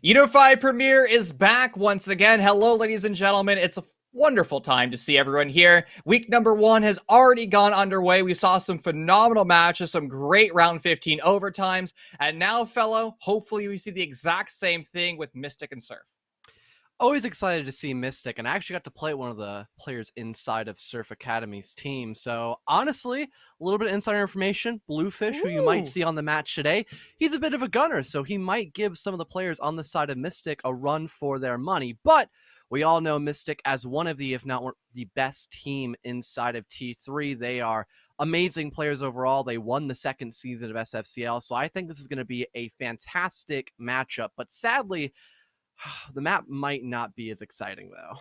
Unify Premier is back once again. Hello, ladies and gentlemen. It's a wonderful time to see everyone here. Week number 1 has already gone underway. We saw some phenomenal matches, some great round 15 overtimes. And now, fellow, hopefully we see the exact same thing with Mystic and Surf. Always excited to see Mystic, and I actually got to play one of the players inside of Surf Academy's team. So honestly, a little bit of insider information. Bluefish, who you might see on the match today, he's a bit of a gunner, so he might give some of the players on the side of Mystic a run for their money. But we all know Mystic as one of the, if not the best team inside of T3. They are amazing players overall. They won the second season of SFCL, so I think this is going to be a fantastic matchup. But sadly, the map might not be as exciting, though.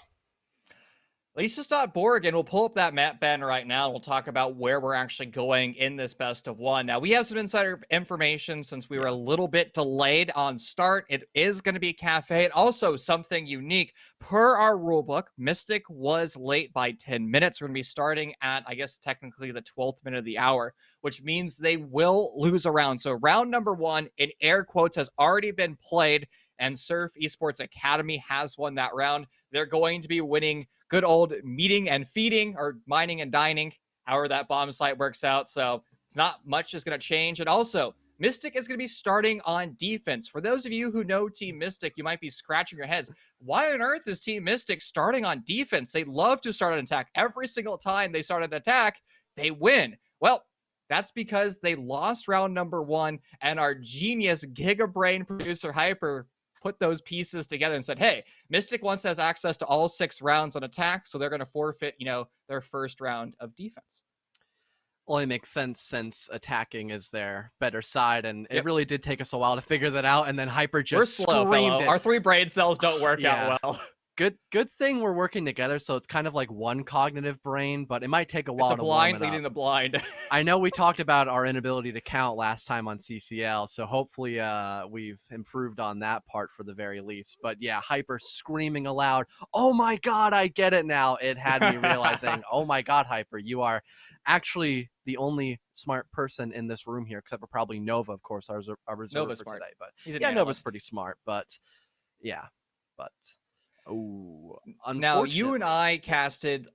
At least it's not Borgen. We'll pull up that map banner right now, and we'll talk about where we're actually going in this best of one. Now, we have some insider information since we were a little bit delayed on start. It is going to be a cafe, and also something unique. Per our rulebook, Mystic was late by 10 minutes. We're going to be starting at, I guess, technically the 12th minute of the hour, which means they will lose a round. So round number 1, in air quotes, has already been played, and Surf Esports Academy has won that round. They're going to be winning good old meeting and feeding, or mining and dining, however that bomb site works out. So it's not much is going to change. And also, Mystic is going to be starting on defense. For those of you who know Team Mystic, you might be scratching your heads. Why on earth is Team Mystic starting on defense? They love to start an attack. Every single time they start an attack, they win. Well, that's because they lost round number 1, and our genius Gigabrain producer Hyper put those pieces together and said, hey, Mystic once has access to all 6 rounds on attack, so they're going to forfeit, their first round of defense. Only makes sense since attacking is their better side, and it really did take us a while to figure that out, and then Hyper just screamed it. Our 3 brain cells don't work out well. Good thing we're working together, so it's kind of like one cognitive brain, but it might take a while to warm it up. It's a blind leading the blind. I know we talked about our inability to count last time on CCL, so hopefully we've improved on that part for the very least. But yeah, Hyper screaming aloud, oh my god, I get it now. It had me realizing, oh my god, Hyper, you are actually the only smart person in this room here, except for probably Nova, of course, our reserve Nova's for smart. today. But yeah, Nova's pretty smart, but yeah, but... Oh, now you and I casted,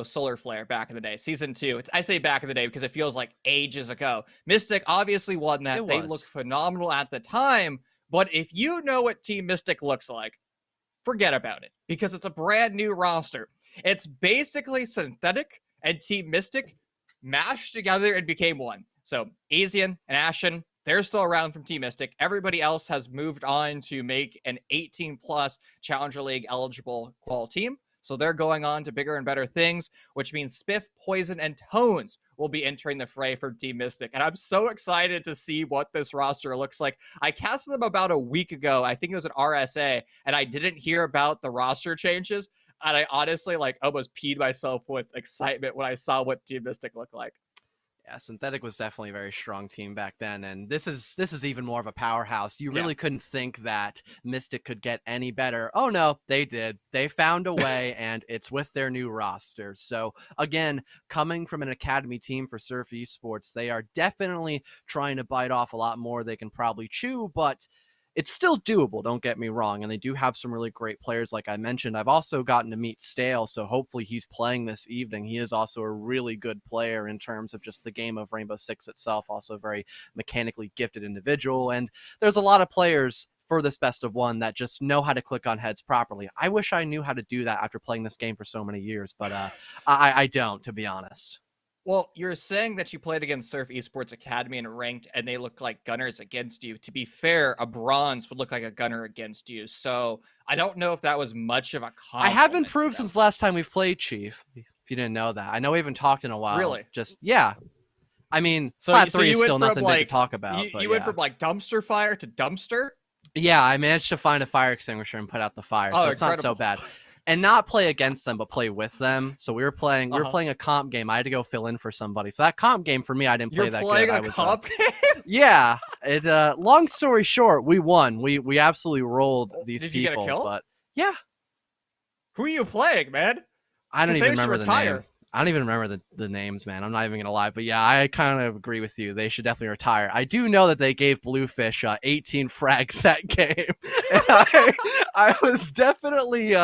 Solar Flare back in the day, season 2. I say back in the day because it feels like ages ago. Mystic obviously won that. They looked phenomenal at the time. But if you know what Team Mystic looks like, forget about it, because it's a brand new roster. It's basically Synthetic and Team Mystic mashed together and became one. So Asian and Ashen, they're still around from Team Mystic. Everybody else has moved on to make an 18-plus Challenger League eligible qual team. So they're going on to bigger and better things, which means Spiff, Poison, and Tones will be entering the fray for Team Mystic. And I'm so excited to see what this roster looks like. I casted them about a week ago. I think it was an RSA, and I didn't hear about the roster changes. And I honestly almost peed myself with excitement when I saw what Team Mystic looked like. Yeah, Synthetic was definitely a very strong team back then, and this is even more of a powerhouse. You really couldn't think that Mystic could get any better. Oh no, they did. They found a way, and it's with their new roster. So again, coming from an academy team for Surf Esports, they are definitely trying to bite off a lot more they can probably chew, but it's still doable, don't get me wrong, and they do have some really great players, like I mentioned. I've also gotten to meet Stale, so hopefully he's playing this evening. He is also a really good player in terms of just the game of Rainbow Six itself, also a very mechanically gifted individual, and there's a lot of players for this best of one that just know how to click on heads properly. I wish I knew how to do that after playing this game for so many years, but I don't, to be honest. Well, you're saying that you played against Surf Esports Academy and ranked, and they look like gunners against you. To be fair, a bronze would look like a gunner against you. So I don't know if that was much of a compliment. I have improved since last time we've played, Chief, if you didn't know that. I know we haven't talked in a while. Really? Yeah. I mean, so Plat 3 is still nothing big to talk about. You went from dumpster fire to dumpster? Yeah, I managed to find a fire extinguisher and put out the fire, so it's incredible. not so bad. And not play against them, but play with them. So we were playing a comp game. I had to go fill in for somebody. So that comp game for me, I didn't play that good. You're playing a comp game? Yeah. Long story short, we won. We absolutely rolled these people. Did you get a kill? But yeah. Who are you playing, man? I don't even remember the name. I don't even remember the names, man. I'm not even gonna lie, but yeah, I kind of agree with you. They should definitely retire. I do know that they gave Bluefish 18 frags that game, and I was definitely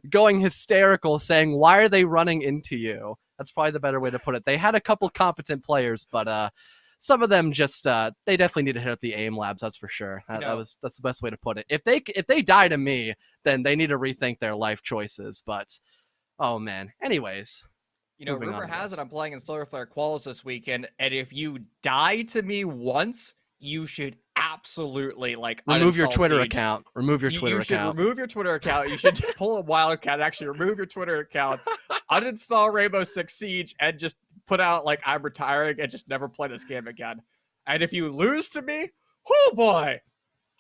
going hysterical, saying, "Why are they running into you?" That's probably the better way to put it. They had a couple competent players, but some of them just they definitely need to hit up the aim labs. That's for sure. That's the best way to put it. If they die to me, then they need to rethink their life choices. But oh man. Anyways. Moving on, Rumor I has it guess. I'm playing in Solar Flare Quals this weekend, and if you die to me once, you should absolutely like Remove your uninstall Twitter Siege. account. Remove your You Twitter should account. remove your Twitter account. You should pull a wildcat and actually remove your Twitter account, uninstall Rainbow Six Siege, and just put out like I'm retiring and just never play this game again. And if you lose to me, oh boy,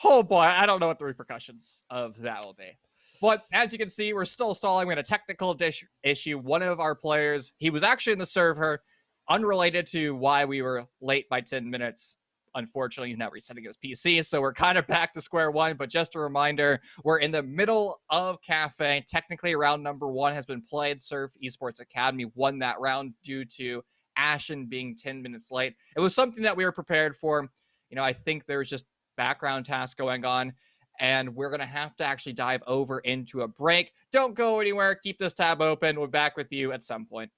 I don't know what the repercussions of that will be. But as you can see, we're still stalling. We had a technical issue. One of our players, he was actually in the server, unrelated to why we were late by 10 minutes. Unfortunately, he's now resetting his PC, so we're kind of back to square one. But just a reminder, we're in the middle of Cafe. Technically, round number 1 has been played. Surf Esports Academy won that round due to Ashen being 10 minutes late. It was something that we were prepared for. I think there's just background tasks going on, and we're going to have to actually dive over into a break. Don't go anywhere. Keep this tab open. We're back with you at some point.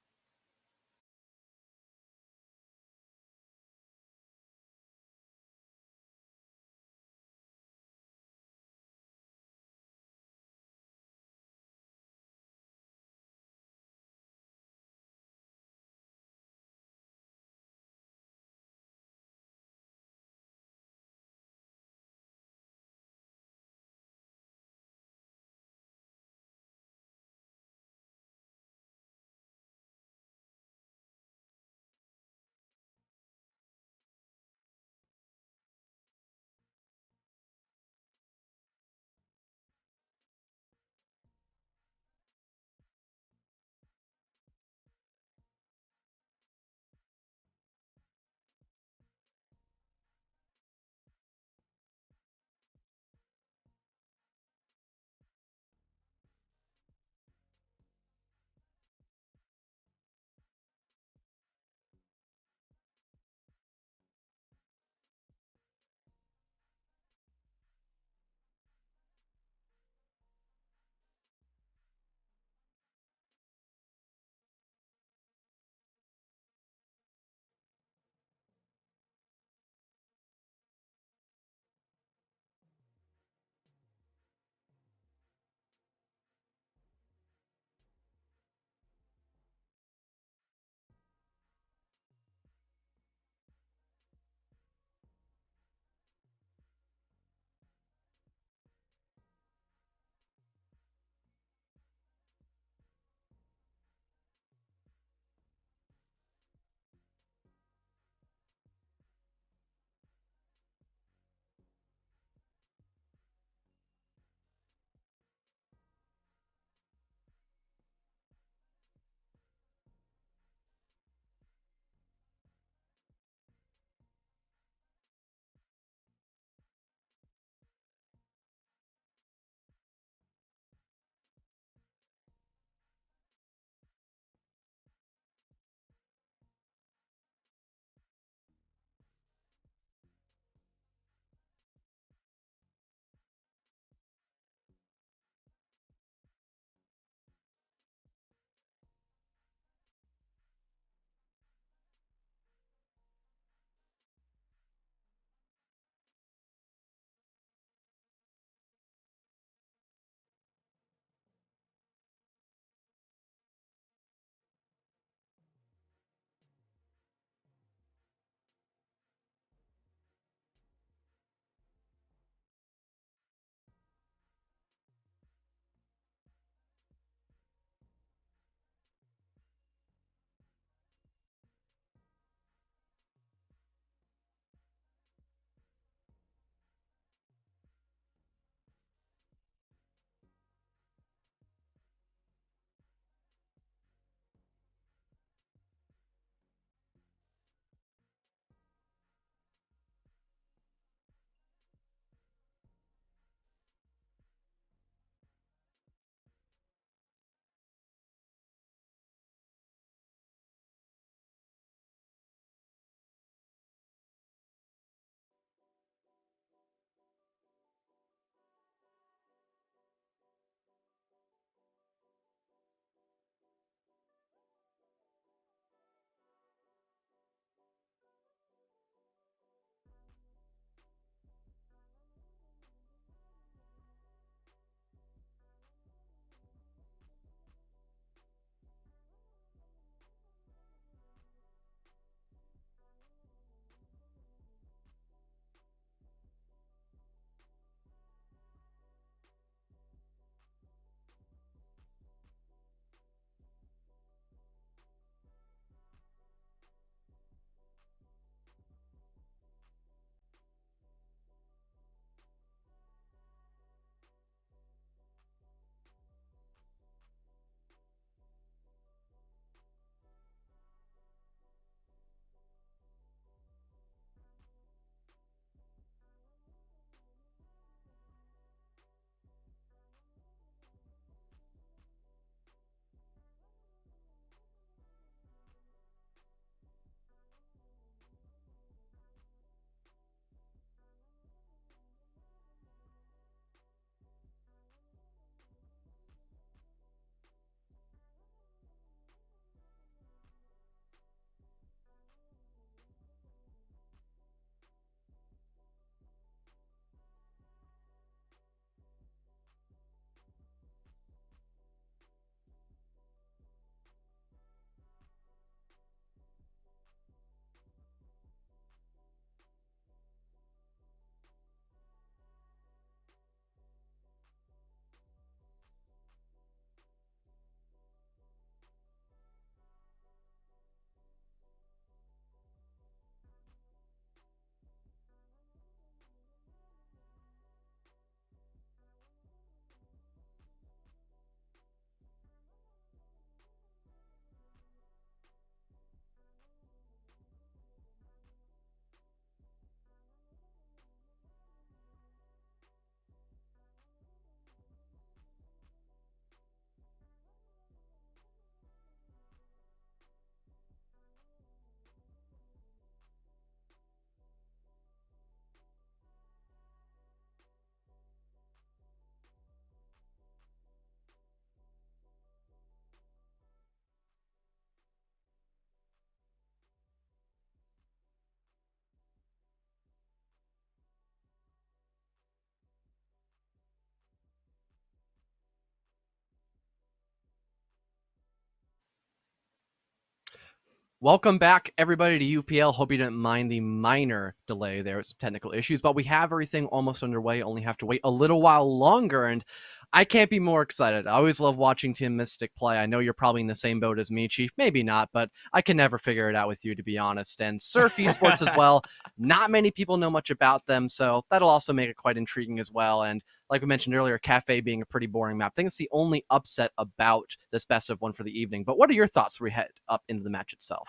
Welcome back, everybody, to UPL. Hope you didn't mind the minor delay. There was some technical issues, but we have everything almost underway. Only have to wait a little while longer, and I can't be more excited. I always love watching Team Mystic play. I know you're probably in the same boat as me, Chief. Maybe not, but I can never figure it out with you, to be honest. And Surf Esports as well. Not many people know much about them, so that'll also make it quite intriguing as well. And like we mentioned earlier, Cafe being a pretty boring map. I think it's the only upset about this best of one for the evening. But what are your thoughts when we head up into the match itself?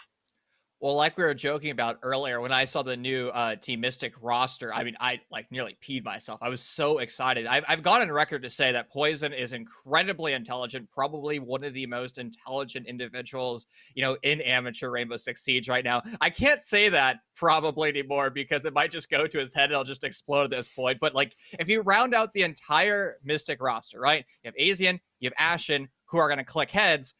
Well, like we were joking about earlier, when I saw the new Team Mystic roster, I mean, I like nearly peed myself. I was so excited. I've gone on record to say that Poison is incredibly intelligent, probably one of the most intelligent individuals, in amateur Rainbow Six Siege right now. I can't say that probably anymore because it might just go to his head and it'll just explode at this point. But like, if you round out the entire Mystic roster, right? You have Asian, you have Ashen, who are going to click heads.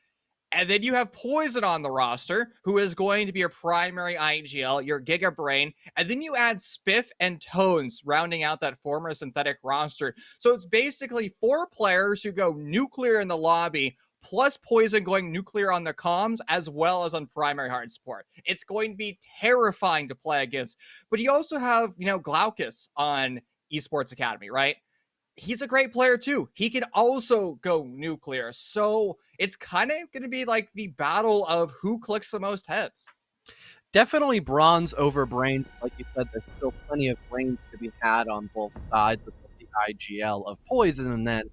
And then you have Poison on the roster, who is going to be your primary IGL, your Giga Brain. And then you add Spiff and Tones, rounding out that former synthetic roster. So it's basically 4 players who go nuclear in the lobby, plus Poison going nuclear on the comms, as well as on primary hard support. It's going to be terrifying to play against. But you also have, Glaucus on Esports Academy, right? He's a great player too. He can also go nuclear. So it's kind of going to be like the battle of who clicks the most heads. Definitely bronze over brains. Like you said, there's still plenty of brains to be had on both sides of the IGL of Poison. And then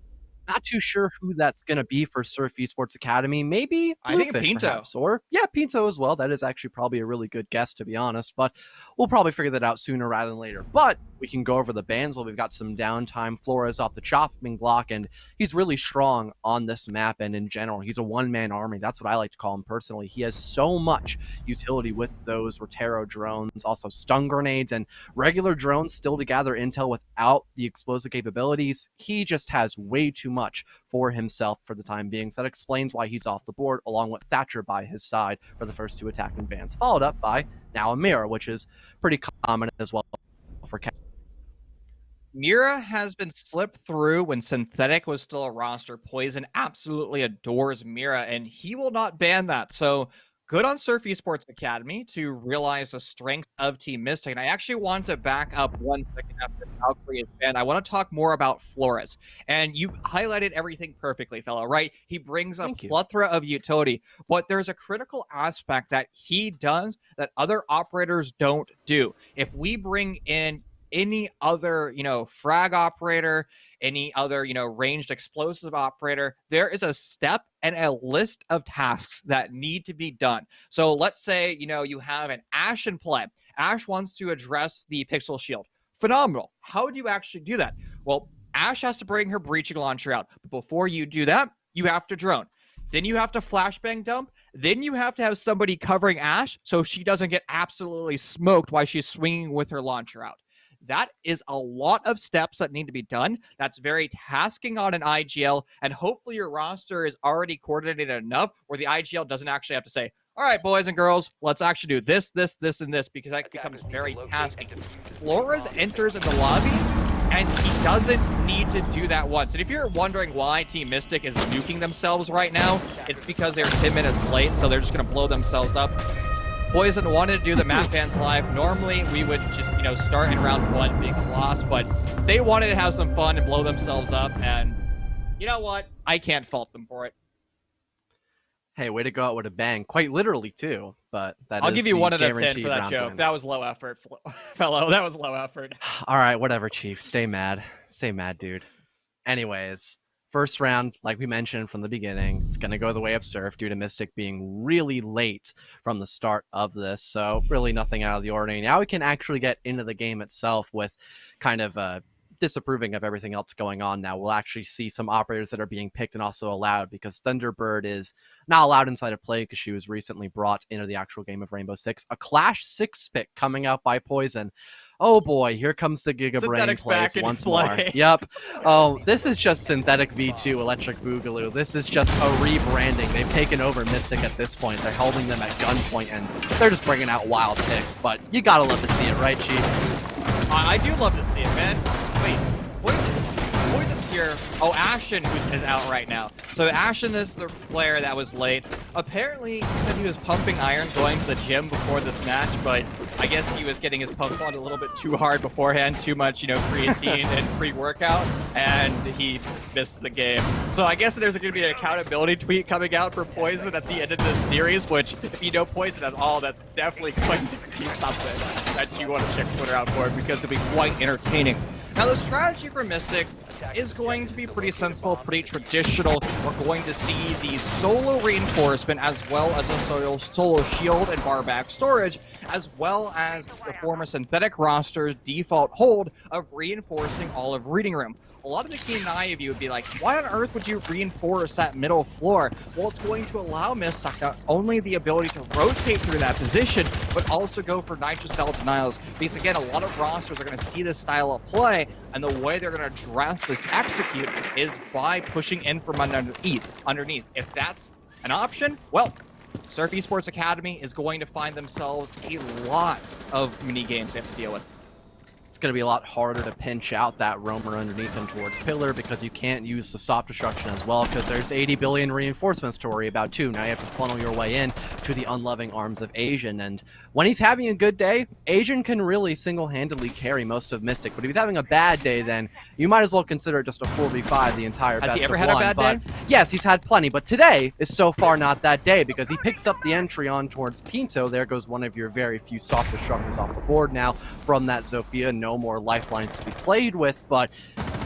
not too sure who that's going to be for Surf Esports Academy. Maybe I think Bluefish, Pinto. perhaps. Or, yeah, Pinto as well. That is actually probably a really good guess, to be honest. But we'll probably figure that out sooner rather than later. But we can go over the bans while we've got some downtime. Flores off the chopping block, and he's really strong on this map and in general. He's a one-man army. That's what I like to call him personally. He has so much utility with those Rotero drones, also stun grenades, and regular drones still to gather intel without the explosive capabilities. He just has way too much for himself for the time being. So that explains why he's off the board, along with Thatcher by his side for the first 2 attacking bans, followed up by now a Mira, which is pretty common as well for Cat. Mira has been slipped through when Synthetic was still a roster. Poison absolutely adores Mira, and he will not ban that. So good on Surf Esports Academy to realize the strength of Team Mystic. And I actually want to back up 1 second after Valkyrie is banned. I want to talk more about Flores. And you highlighted everything perfectly, fellow, right? He brings a plethora of utility, but there's a critical aspect that he does that other operators don't do. If we bring in any other, frag operator, any other, ranged explosive operator, there is a step and a list of tasks that need to be done. So let's say, you have an Ash in play. Ash wants to address the pixel shield. Phenomenal. How do you actually do that? Well, Ash has to bring her breaching launcher out. But before you do that, you have to drone. Then you have to flashbang dump. Then you have to have somebody covering Ash so she doesn't get absolutely smoked while she's swinging with her launcher out. That is a lot of steps that need to be done. That's very tasking on an IGL, and hopefully your roster is already coordinated enough where the IGL doesn't actually have to say, all right, boys and girls, let's actually do this, this, this, and this, because that becomes very tasking. Flores enters in the lobby, and he doesn't need to do that once. And if you're wondering why Team Mystic is nuking themselves right now, it's because they're 10 minutes late, so they're just going to blow themselves up. Poison wanted to do the map bans live. Normally, we would just, start in round 1 being a loss, but they wanted to have some fun and blow themselves up, and you know what? I can't fault them for it. Hey, way to go out with a bang. Quite literally, too, but I'll give you 1 out of 10 for that joke. That was low effort, fellow. That was low effort. All right, whatever, Chief. Stay mad. Stay mad, dude. Anyways, first round, like we mentioned from the beginning, it's going to go the way of Surf due to Mystic being really late from the start of this. So really nothing out of the ordinary. Now we can actually get into the game itself with kind of disapproving of everything else going on. Now we'll actually see some operators that are being picked and also allowed, because Thunderbird is not allowed inside of play because she was recently brought into the actual game of Rainbow Six. A Clash 6 pick coming out by Poison. Oh boy, here comes the Giga Brain plays once more. Yep. Oh, this is just Synthetic V2 Electric Boogaloo. This is just a rebranding. They've taken over Mystic at this point. They're holding them at gunpoint, and they're just bringing out wild picks. But you gotta love to see it, right, Chief? I do love to see it, man. Wait, Poison's here. Oh, Ashen is out right now. So Ashen is the player that was late. Apparently, he said he was pumping iron going to the gym before this match, but I guess he was getting his pump on a little bit too hard beforehand, too much, creatine and pre-workout, and he missed the game. So I guess there's going to be an accountability tweet coming out for Poison at the end of this series, which, if you know Poison at all, that's definitely going to be something that you want to check Twitter out for, because it'll be quite entertaining. Now, the strategy for Mystic is going to be pretty sensible, pretty traditional. We're going to see the solo reinforcement as well as a solo shield and bar back storage, as well as the former synthetic roster's default hold of reinforcing all of Reading Room. A lot of the keen eye of you would be like, why on earth would you reinforce that middle floor? Well, it's going to allow Mystic not only the ability to rotate through that position, but also go for nitrocell denials. Because again, a lot of rosters are going to see this style of play, and the way they're going to address this execute is by pushing in from underneath. If that's an option, well, Surf Esports Academy is going to find themselves a lot of mini games they have to deal with. It's going to be a lot harder to pinch out that roamer underneath him towards Pillar, because you can't use the soft destruction as well, because there's 80 billion reinforcements to worry about too. Now you have to funnel your way in to the unloving arms of Asian, and when he's having a good day, Asian can really single-handedly carry most of Mystic, but if he's having a bad day, then you might as well consider it just a 4v5 the entire best of one. Has he ever had a bad day? Yes, he's had plenty, but today is so far not that day, because he picks up the entry on towards Pinto. There goes one of your very few soft destructors off the board now from that Zofia. No more lifelines to be played with, but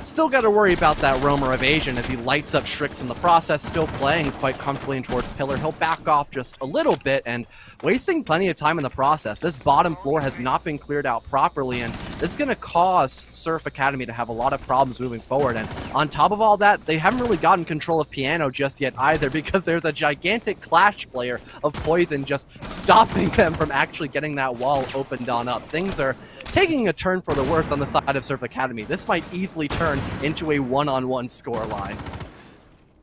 still got to worry about that roamer of Asian as he lights up Strix in the process, still playing quite comfortably in towards Pillar. He'll back off just a little bit and wasting plenty of time in the process. This bottom floor has not been cleared out properly, and this is going to cause Surf Academy to have a lot of problems moving forward. And on top of all that, they haven't really gotten control of Piano just yet either, because there's a gigantic Clash player of Poison just stopping them from actually getting that wall opened on up. Things are taking a turn for the worse on the side of Surf Academy. This might easily turn into a one-on-one scoreline.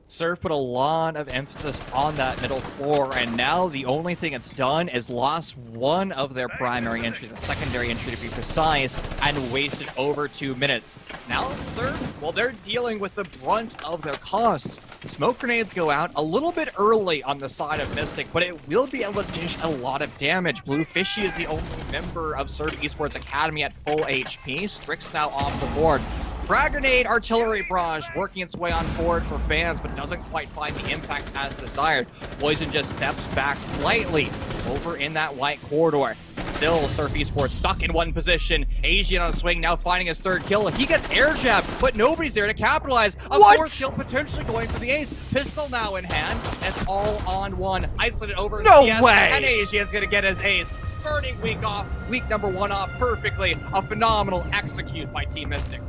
Surf put a lot of emphasis on that middle floor, and now the only thing it's done is lost one of their primary entries, a secondary entry to be precise, and wasted over 2 minutes. Now Surf, well, they're dealing with the brunt of their costs. Smoke grenades go out a little bit early on the side of Mystic, but it will be able to dish a lot of damage. Blue Fishy is the only member of Surf Esports Academy at full HP. Strix now off the board. Frag Grenade Artillery Barrage working its way on forward for fans, but doesn't quite find the impact as desired. Poison just steps back slightly over in that white corridor. Still, Surf Esports stuck in one position. Asian on a swing, now finding his third kill. He gets air jabbed, but nobody's there to capitalize. A fourth kill potentially going for the ace. Pistol now in hand. It's all on one. Isolated over. No CS, way! And Asian's gonna get his ace. Starting week number one off perfectly. A phenomenal execute by Team Mystic.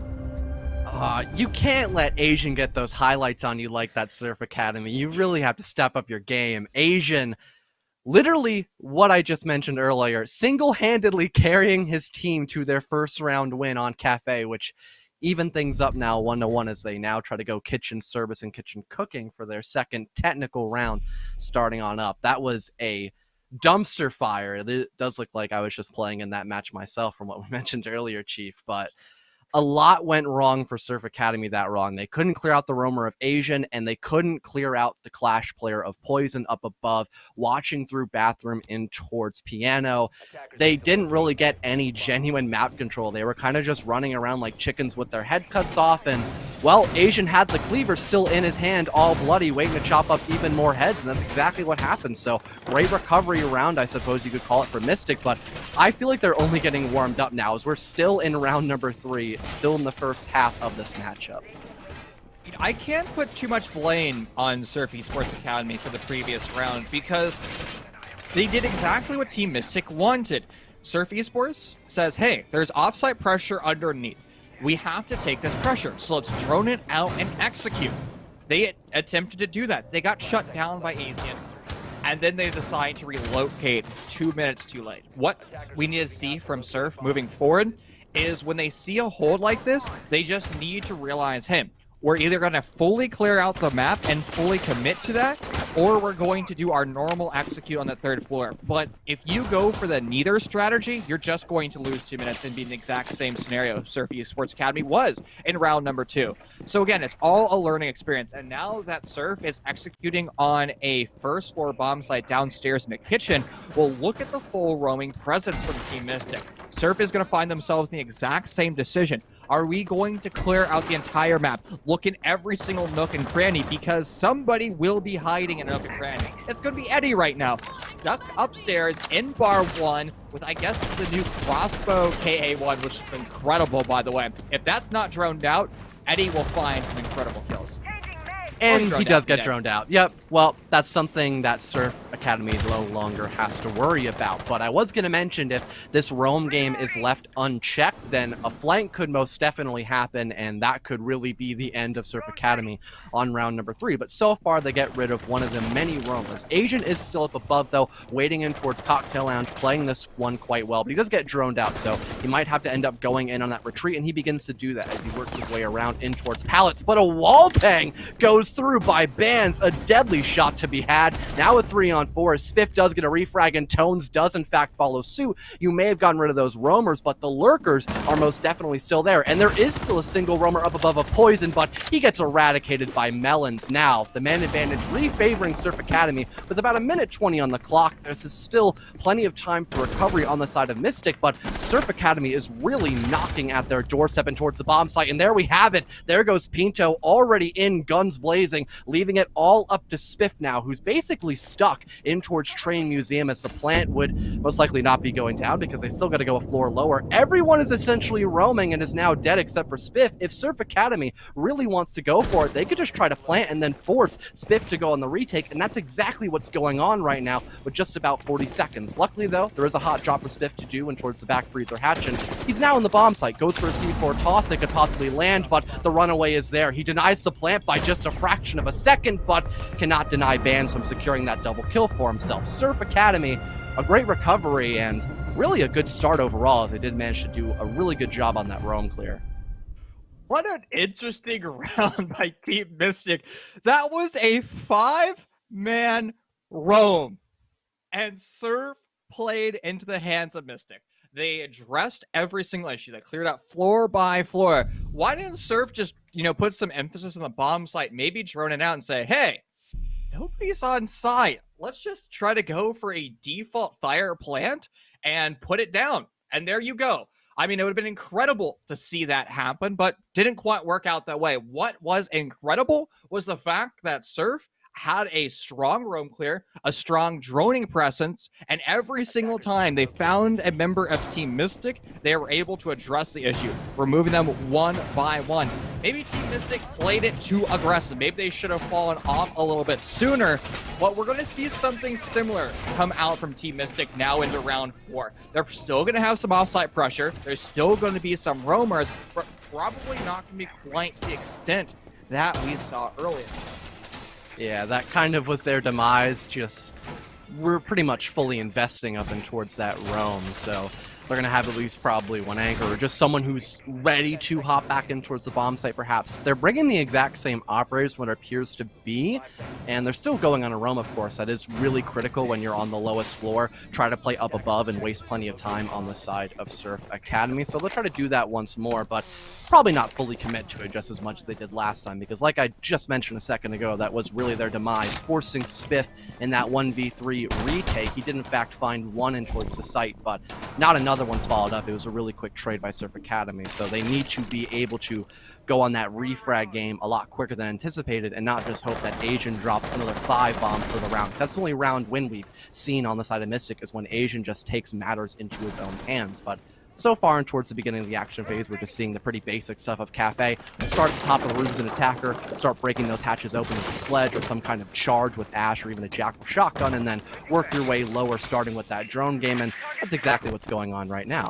You can't let Asian get those highlights on you like that, Surf Academy. You really have to step up your game. Asian, literally what I just mentioned earlier, single-handedly carrying his team to their first round win on Cafe, which even things up now 1-1 as they now try to go kitchen service and kitchen cooking for their second technical round starting on up. That was a dumpster fire. It does look like I was just playing in that match myself from what we mentioned earlier, Chief, but a lot went wrong for Surf Academy that wrong. They couldn't clear out the roamer of Asian, and they couldn't clear out the Clash player of Poison up above, watching through bathroom in towards Piano. They didn't really get any genuine map control. They were kind of just running around like chickens with their head cuts off, and, well, Asian had the cleaver still in his hand, all bloody, waiting to chop up even more heads, and that's exactly what happened. So, great recovery round, I suppose you could call it, for Mystic, but I feel like they're only getting warmed up now, as we're still in round number 3, still in the first half of this matchup. I can't put too much blame on Surf Esports Academy for the previous round, because they did exactly what Team Mystic wanted. Surf Esports says, hey, there's offsite pressure underneath. We have to take this pressure, so let's drone it out and execute. They attempted to do that. They got shut down by Asian, and then they decide to relocate 2 minutes too late. What we need to see from Surf moving forward is when they see a hold like this, they just need to realize, hey, we're either going to fully clear out the map and fully commit to that, or we're going to do our normal execute on that third floor. But if you go for the neither strategy, you're just going to lose 2 minutes and be in the exact same scenario Surf Esports Academy was in round number 2. So again, it's all a learning experience. And now that Surf is executing on a first floor bomb site downstairs in the kitchen, we'll look at the full roaming presence from Team Mystic. Surf is going to find themselves in the exact same decision. Are we going to clear out the entire map, look in every single nook and cranny, because somebody will be hiding in a nook and cranny? It's going to be Eddie right now, stuck upstairs in bar 1 with, I guess, the new crossbow KA1, which is incredible, by the way. If that's not droned out, Eddie will find some incredible kills. And he does get droned out. Yep. Well, that's something that Surf Academy no longer has to worry about. But I was going to mention, if this roam game is left unchecked, then a flank could most definitely happen, and that could really be the end of Surf Academy on round number 3. But so far, they get rid of one of the many roamers. Asian is still up above, though, waiting in towards Cocktail Lounge, playing this one quite well. But he does get droned out, so he might have to end up going in on that retreat, and he begins to do that as he works his way around in towards pallets. But a wall bang goes through by Bands, a deadly shot to be had. Now a 3-on-4, Spiff does get a refrag, and Tones does in fact follow suit. You may have gotten rid of those roamers, but the lurkers are most definitely still there, and there is still a single roamer up above a Poison, but he gets eradicated by Melons. Now, the man advantage refavoring Surf Academy with about 1:20 on the clock. There's still plenty of time for recovery on the side of Mystic, but Surf Academy is really knocking at their doorstep and towards the bomb site, and there we have it. There goes Pinto, already in, guns blazing, leaving it all up to Spiff now, who's basically stuck in towards Train Museum, as the plant would most likely not be going down because they still got to go a floor lower. Everyone is essentially roaming and is now dead except for Spiff. If Surf Academy really wants to go for it, they could just try to plant and then force Spiff to go on the retake, and that's exactly what's going on right now with just about 40 seconds. Luckily, though, there is a hot drop for Spiff to do in towards the back freezer hatch, and he's now in the bomb site. Goes for a C4 toss, it could possibly land, but the runaway is there. He denies the plant by just a fraction of a second, but cannot deny Bands from securing that double kill for himself. Surf Academy, a great recovery and really a good start overall, as they did manage to do a really good job on that roam clear. What an interesting round by Team Mystic. That was a 5-man roam, and Surf played into the hands of Mystic. They addressed every single issue. They cleared out floor by floor. Why didn't Surf just, put some emphasis on the bomb site, maybe drone it out and say, hey, nobody's on site. Let's just try to go for a default fire plant and put it down. And there you go. I mean, it would have been incredible to see that happen, but didn't quite work out that way. What was incredible was the fact that Surf had a strong roam clear, a strong droning presence, and every single time they found a member of Team Mystic, they were able to address the issue, removing them one by one. Maybe Team Mystic played it too aggressive. Maybe they should have fallen off a little bit sooner, but we're going to see something similar come out from Team Mystic now into round 4. They're still going to have some offsite pressure. There's still going to be some roamers, but probably not going to be quite to the extent that we saw earlier. Yeah, that kind of was their demise. Just, we're pretty much fully investing up and towards that roam, so they're going to have at least probably one anchor, or just someone who's ready to hop back in towards the bomb site, perhaps. They're bringing the exact same operators, what it appears to be, and they're still going on a roam, of course. That is really critical when you're on the lowest floor. Try to play up above and waste plenty of time on the side of Surf Academy, so they'll try to do that once more, but probably not fully commit to it just as much as they did last time, because like I just mentioned a second ago, that was really their demise, forcing Spiff in that 1v3 retake. He did in fact find one in towards the site, but not another one followed up. It was a really quick trade by Surf Academy, so they need to be able to go on that refrag game a lot quicker than anticipated and not just hope that Asian drops another 5 bombs for the round. That's the only round win we've seen on the side of Mystic, is when Asian just takes matters into his own hands. But so far and towards the beginning of the action phase, we're just seeing the pretty basic stuff of Cafe. Start at the top of the room as an attacker, start breaking those hatches open with a sledge or some kind of charge with Ash or even a Jackal shotgun, and then work your way lower starting with that drone game, and that's exactly what's going on right now.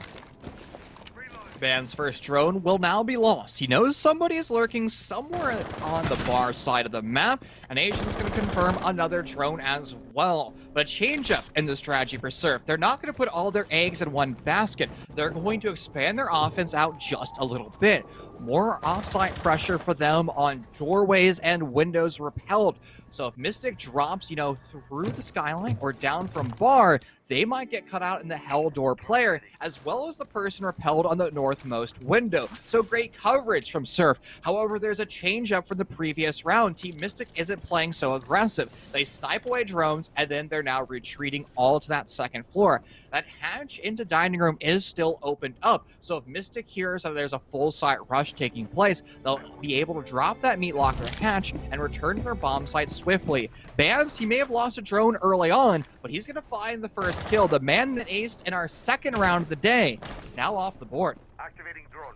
Ban's first drone will now be lost. He knows somebody is lurking somewhere on the bar side of the map, and Asian's going to confirm another drone as well. But change up in the strategy for Surf. They're not going to put all their eggs in one basket. They're going to expand their offense out just a little bit. More offsite pressure for them on doorways and windows repelled. So if Mystic drops, through the skyline or down from bar, they might get cut out in the Hell Door player, as well as the person repelled on the northmost window. So great coverage from Surf. However, there's a change up from the previous round. Team Mystic isn't playing so aggressive. They snipe away drones, and then they're now retreating all to that second floor. That hatch into dining room is still opened up. So if Mystic hears that there's a full site rush taking place, they'll be able to drop that meat locker hatch and return to their bomb site swiftly. Bans, he may have lost a drone early on, but he's going to find the first kill. The man that aced in our second round of the day is now off the board. Activating drone.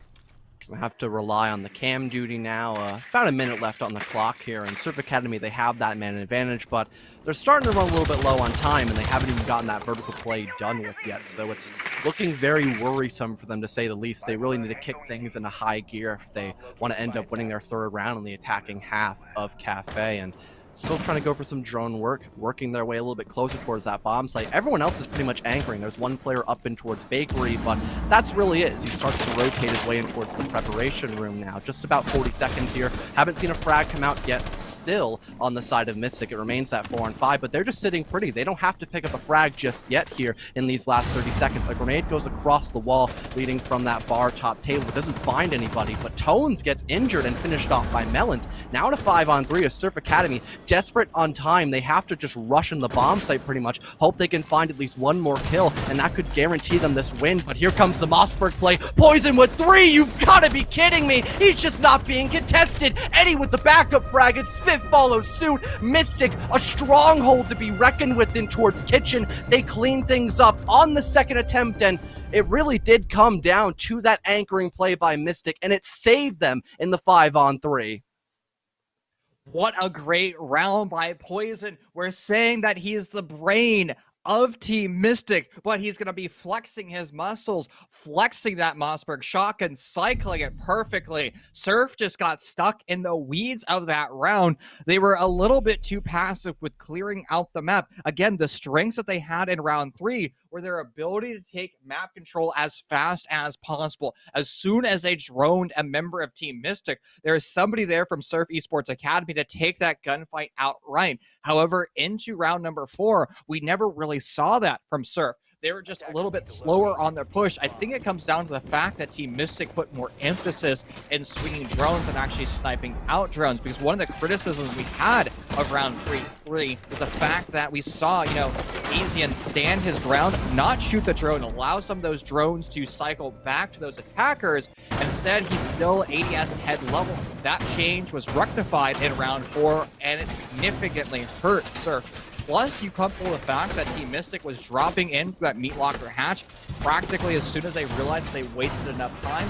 We have to rely on the cam duty now. About a minute left on the clock here. In Surf Academy, they have that man advantage, but they're starting to run a little bit low on time, and they haven't even gotten that vertical play done with yet. So it's looking very worrisome for them, to say the least. They really need to kick things into high gear if they want to end up winning their third round in the attacking half of Cafe. And still trying to go for some drone work, working their way a little bit closer towards that bomb site. Everyone else is pretty much anchoring. There's one player up in towards Bakery, but that's really it. He starts to rotate his way in towards the preparation room now. Just about 40 seconds here. Haven't seen a frag come out yet. Still on the side of Mystic. It remains that 4-on-5, but they're just sitting pretty. They don't have to pick up a frag just yet here in these last 30 seconds. A grenade goes across the wall, leading from that bar top table. It doesn't find anybody, but Tones gets injured and finished off by Melons. Now to 5-on-3 of Surf Academy. Desperate on time, they have to just rush in the bomb site pretty much, hope they can find at least one more kill, and that could guarantee them this win. But here comes the Mossberg play. Poison with 3, you've got to be kidding me. He's just not being contested. Eddie with the backup frag, and Smith follows suit. Mystic, a stronghold to be reckoned with in towards Kitchen. They clean things up on the second attempt, and it really did come down to that anchoring play by Mystic, and it saved them in the 5-on-3. What a great round by Poison. We're saying that he's the brain of Team Mystic, but he's going to be flexing his muscles, flexing that Mossberg shotgun, cycling it perfectly. Surf just got stuck in the weeds of that round. They were a little bit too passive with clearing out the map. Again, the strengths that they had in round 3 were their ability to take map control as fast as possible. As soon as they droned a member of Team Mystic, there is somebody there from Surf Esports Academy to take that gunfight outright. However, into round number 4, we never really saw that from Surf. They were just a little bit slower on their push. I think it comes down to the fact that Team Mystic put more emphasis in swinging drones and actually sniping out drones, because one of the criticisms we had of round 3 was the fact that we saw, Asian stand his ground, not shoot the drone, allow some of those drones to cycle back to those attackers, and instead he's still ADS head level. That change was rectified in round 4, and it significantly hurt Surf. Plus, you couple the fact that Team Mystic was dropping into that meat locker hatch practically as soon as they realized they wasted enough time.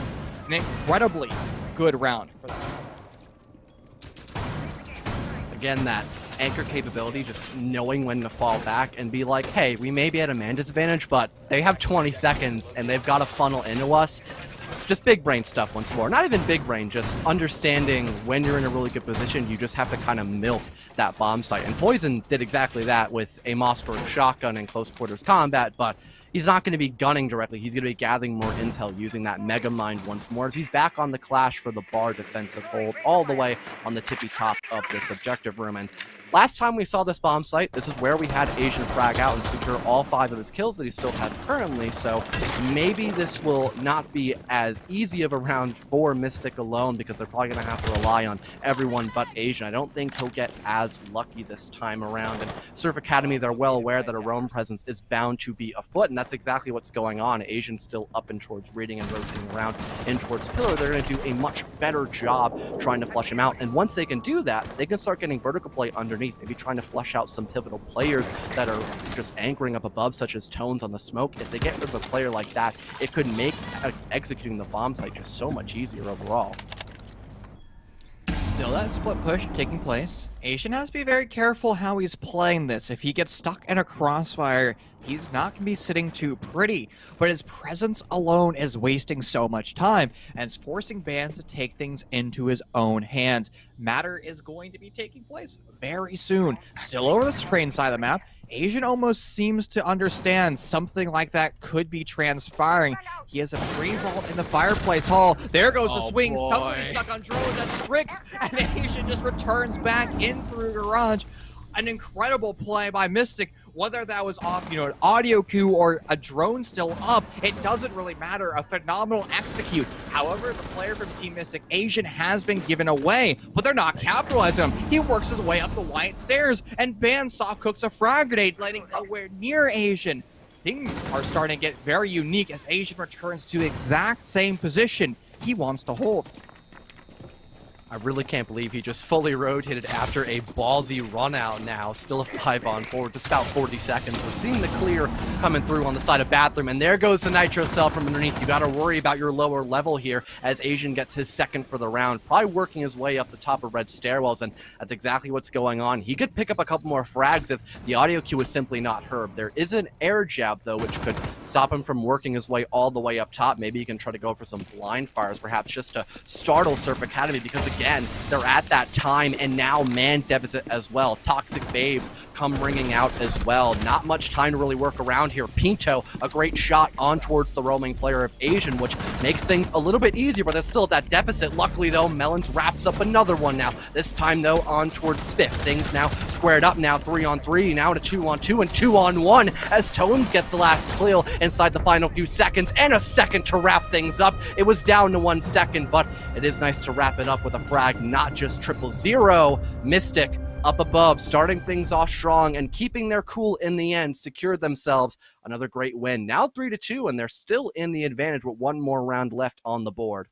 An incredibly good round for them. Again, that anchor capability, just knowing when to fall back and be like, hey, we may be at a man disadvantage, but they have 20 seconds and they've got to funnel into us. Just big brain stuff once more. Not even big brain, just understanding when you're in a really good position, you just have to kind of milk that bomb site. And Poison did exactly that with a Mossberg shotgun in close quarters combat, but he's not going to be gunning directly. He's going to be gathering more intel using that Mega Mind once more as he's back on the clash for the bar defensive hold all the way on the tippy top of this objective room. And last time we saw this bomb site, this is where we had Asian frag out and secure all 5 of his kills that he still has currently, so maybe this will not be as easy of a round for Mystic alone, because they're probably going to have to rely on everyone but Asian. I don't think he'll get as lucky this time around, and Surf Academy, they're well aware that a roam presence is bound to be afoot, and that's exactly what's going on. Asian's still up and towards reading and rotating around in towards Pillar. They're going to do a much better job trying to flush him out, and once they can do that, they can start getting vertical play underneath, maybe trying to flush out some pivotal players that are just anchoring up above, such as Tones on the smoke. If they get rid of a player like that, it could make executing the bomb site just so much easier overall. Still that split push taking place. Asian has to be very careful how he's playing this. If he gets stuck in a crossfire, he's not going to be sitting too pretty. But his presence alone is wasting so much time and it's forcing Bans to take things into his own hands. Matter is going to be taking place very soon. Still over the train side of the map. Asian almost seems to understand something like that could be transpiring. He has a free vault in the fireplace hall. There goes the swing. Boy. Somebody stuck on drone. That's Strix. And Asian just returns back in through garage. An incredible play by Mystic. Whether that was off, an audio cue or a drone still up, it doesn't really matter. A phenomenal execute. However, the player from Team Mystic, Asian, has been given away, but they're not capitalizing him. He works his way up the white stairs, and Ban soft cooks a frag grenade, landing nowhere near Asian. Things are starting to get very unique as Asian returns to the exact same position he wants to hold. I really can't believe he just fully rotated after a ballsy run out now. Still a 5-on-4, just about 40 seconds. We're seeing the clear coming through on the side of Bathroom, and there goes the Nitro cell from underneath. You got to worry about your lower level here as Asian gets his second for the round, probably working his way up the top of red stairwells, and that's exactly what's going on. He could pick up a couple more frags if the audio cue was simply not heard. There is an air jab, though, which could stop him from working his way all the way up top. Maybe he can try to go for some blind fires, perhaps just to startle Surf Academy, because again, they're at that time and now man deficit as well. Toxic Babes come ringing out as well. Not much time to really work around here. Pinto, a great shot on towards the roaming player of Asian, which makes things a little bit easier, but they're still at that deficit. Luckily, though, Melons wraps up another one now. This time, though, on towards Spiff. Things now squared up now, 3-on-3, now to 2-on-2 and 2-on-1 as Tones gets the last kill inside the final few seconds and a second to wrap things up. It was down to 1 second, but it is nice to wrap it up with a frag, not just 0-0. Mystic up above, starting things off strong and keeping their cool in the end, secured themselves another great win. Now 3-2, and they're still in the advantage with one more round left on the board.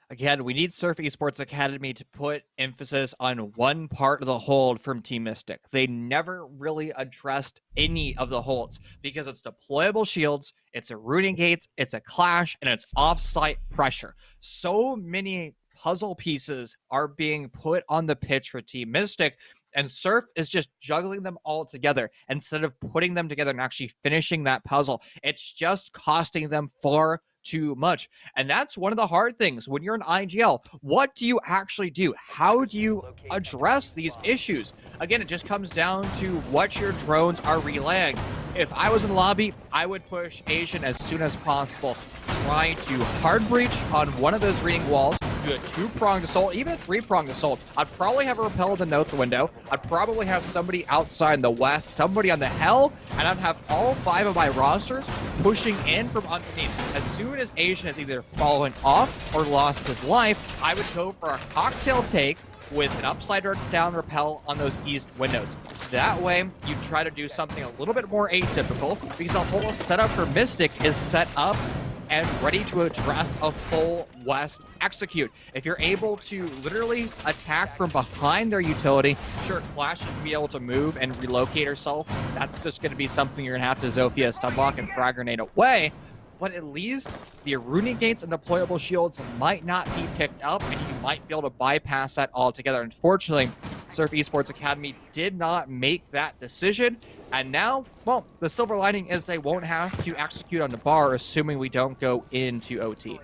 Again, we need Surf Esports Academy to put emphasis on one part of the hold from Team Mystic. They never really addressed any of the holds because it's deployable shields, it's a rooting gates, it's a clash, and it's off-site pressure. So many puzzle pieces are being put on the pitch for Team Mystic, and Surf is just juggling them all together instead of putting them together and actually finishing that puzzle. It's just costing them far too much. And that's one of the hard things when you're an IGL. What do you actually do? How do you address these issues? Again, it just comes down to what your drones are relaying. If I was in the lobby, I would push Asian as soon as possible. Try to hard breach on one of those reading walls, do a 2-pronged assault, even a 3-pronged assault. I'd probably have a repel in the north window. I'd probably have somebody outside in the west, somebody on the hell, and I'd have all 5 of my rosters pushing in from underneath. As soon as Asian has either fallen off or lost his life, I would go for a cocktail take with an upside down repel on those east windows. That way, you try to do something a little bit more atypical because the whole setup for Mystic is set up and ready to address a full west execute. If you're able to literally attack from behind their utility, sure, Clash should be able to move and relocate herself. That's just going to be something you're going to have to Zofia Stunlock and frag grenade away. But at least the rooting gates and deployable shields might not be picked up, and you might be able to bypass that altogether. Unfortunately, Surf Esports Academy did not make that decision, and now, well, the silver lining is they won't have to execute on the bar, assuming we don't go into OT.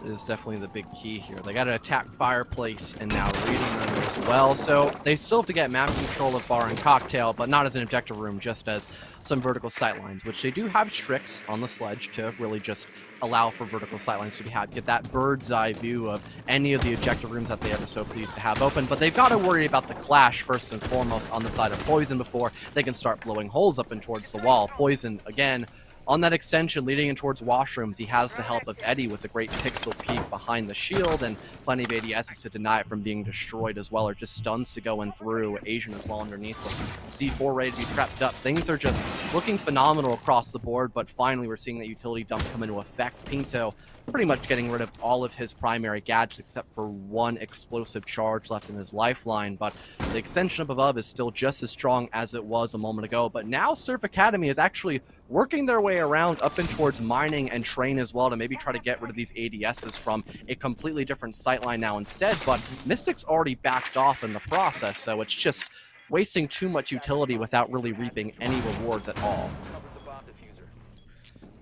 Is definitely the big key here. They got to attack Fireplace and now reading them as well. So they still have to get map control of Bar and Cocktail, but not as an objective room, just as some vertical sightlines, which they do have Strix on the sledge to really just allow for vertical sightlines to be had. Get that bird's eye view of any of the objective rooms that they ever so pleased to have open. But they've got to worry about the clash first and foremost on the side of Poison before they can start blowing holes up and towards the wall. Poison, again, on that extension leading in towards washrooms, he has the help of Eddie with a great pixel peek behind the shield and plenty of ADSs to deny it from being destroyed as well, or just stuns to go in through. Asian as well underneath with C4 ready to be prepped up. Things are just looking phenomenal across the board, but finally we're seeing that utility dump come into effect. Pinto pretty much getting rid of all of his primary gadgets except for one explosive charge left in his lifeline, but the extension up above is still just as strong as it was a moment ago. But now Surf Academy is actually working their way around up and towards mining and train as well to maybe try to get rid of these ADSs from a completely different sightline now instead. But Mystic's already backed off in the process, so it's just wasting too much utility without really reaping any rewards at all.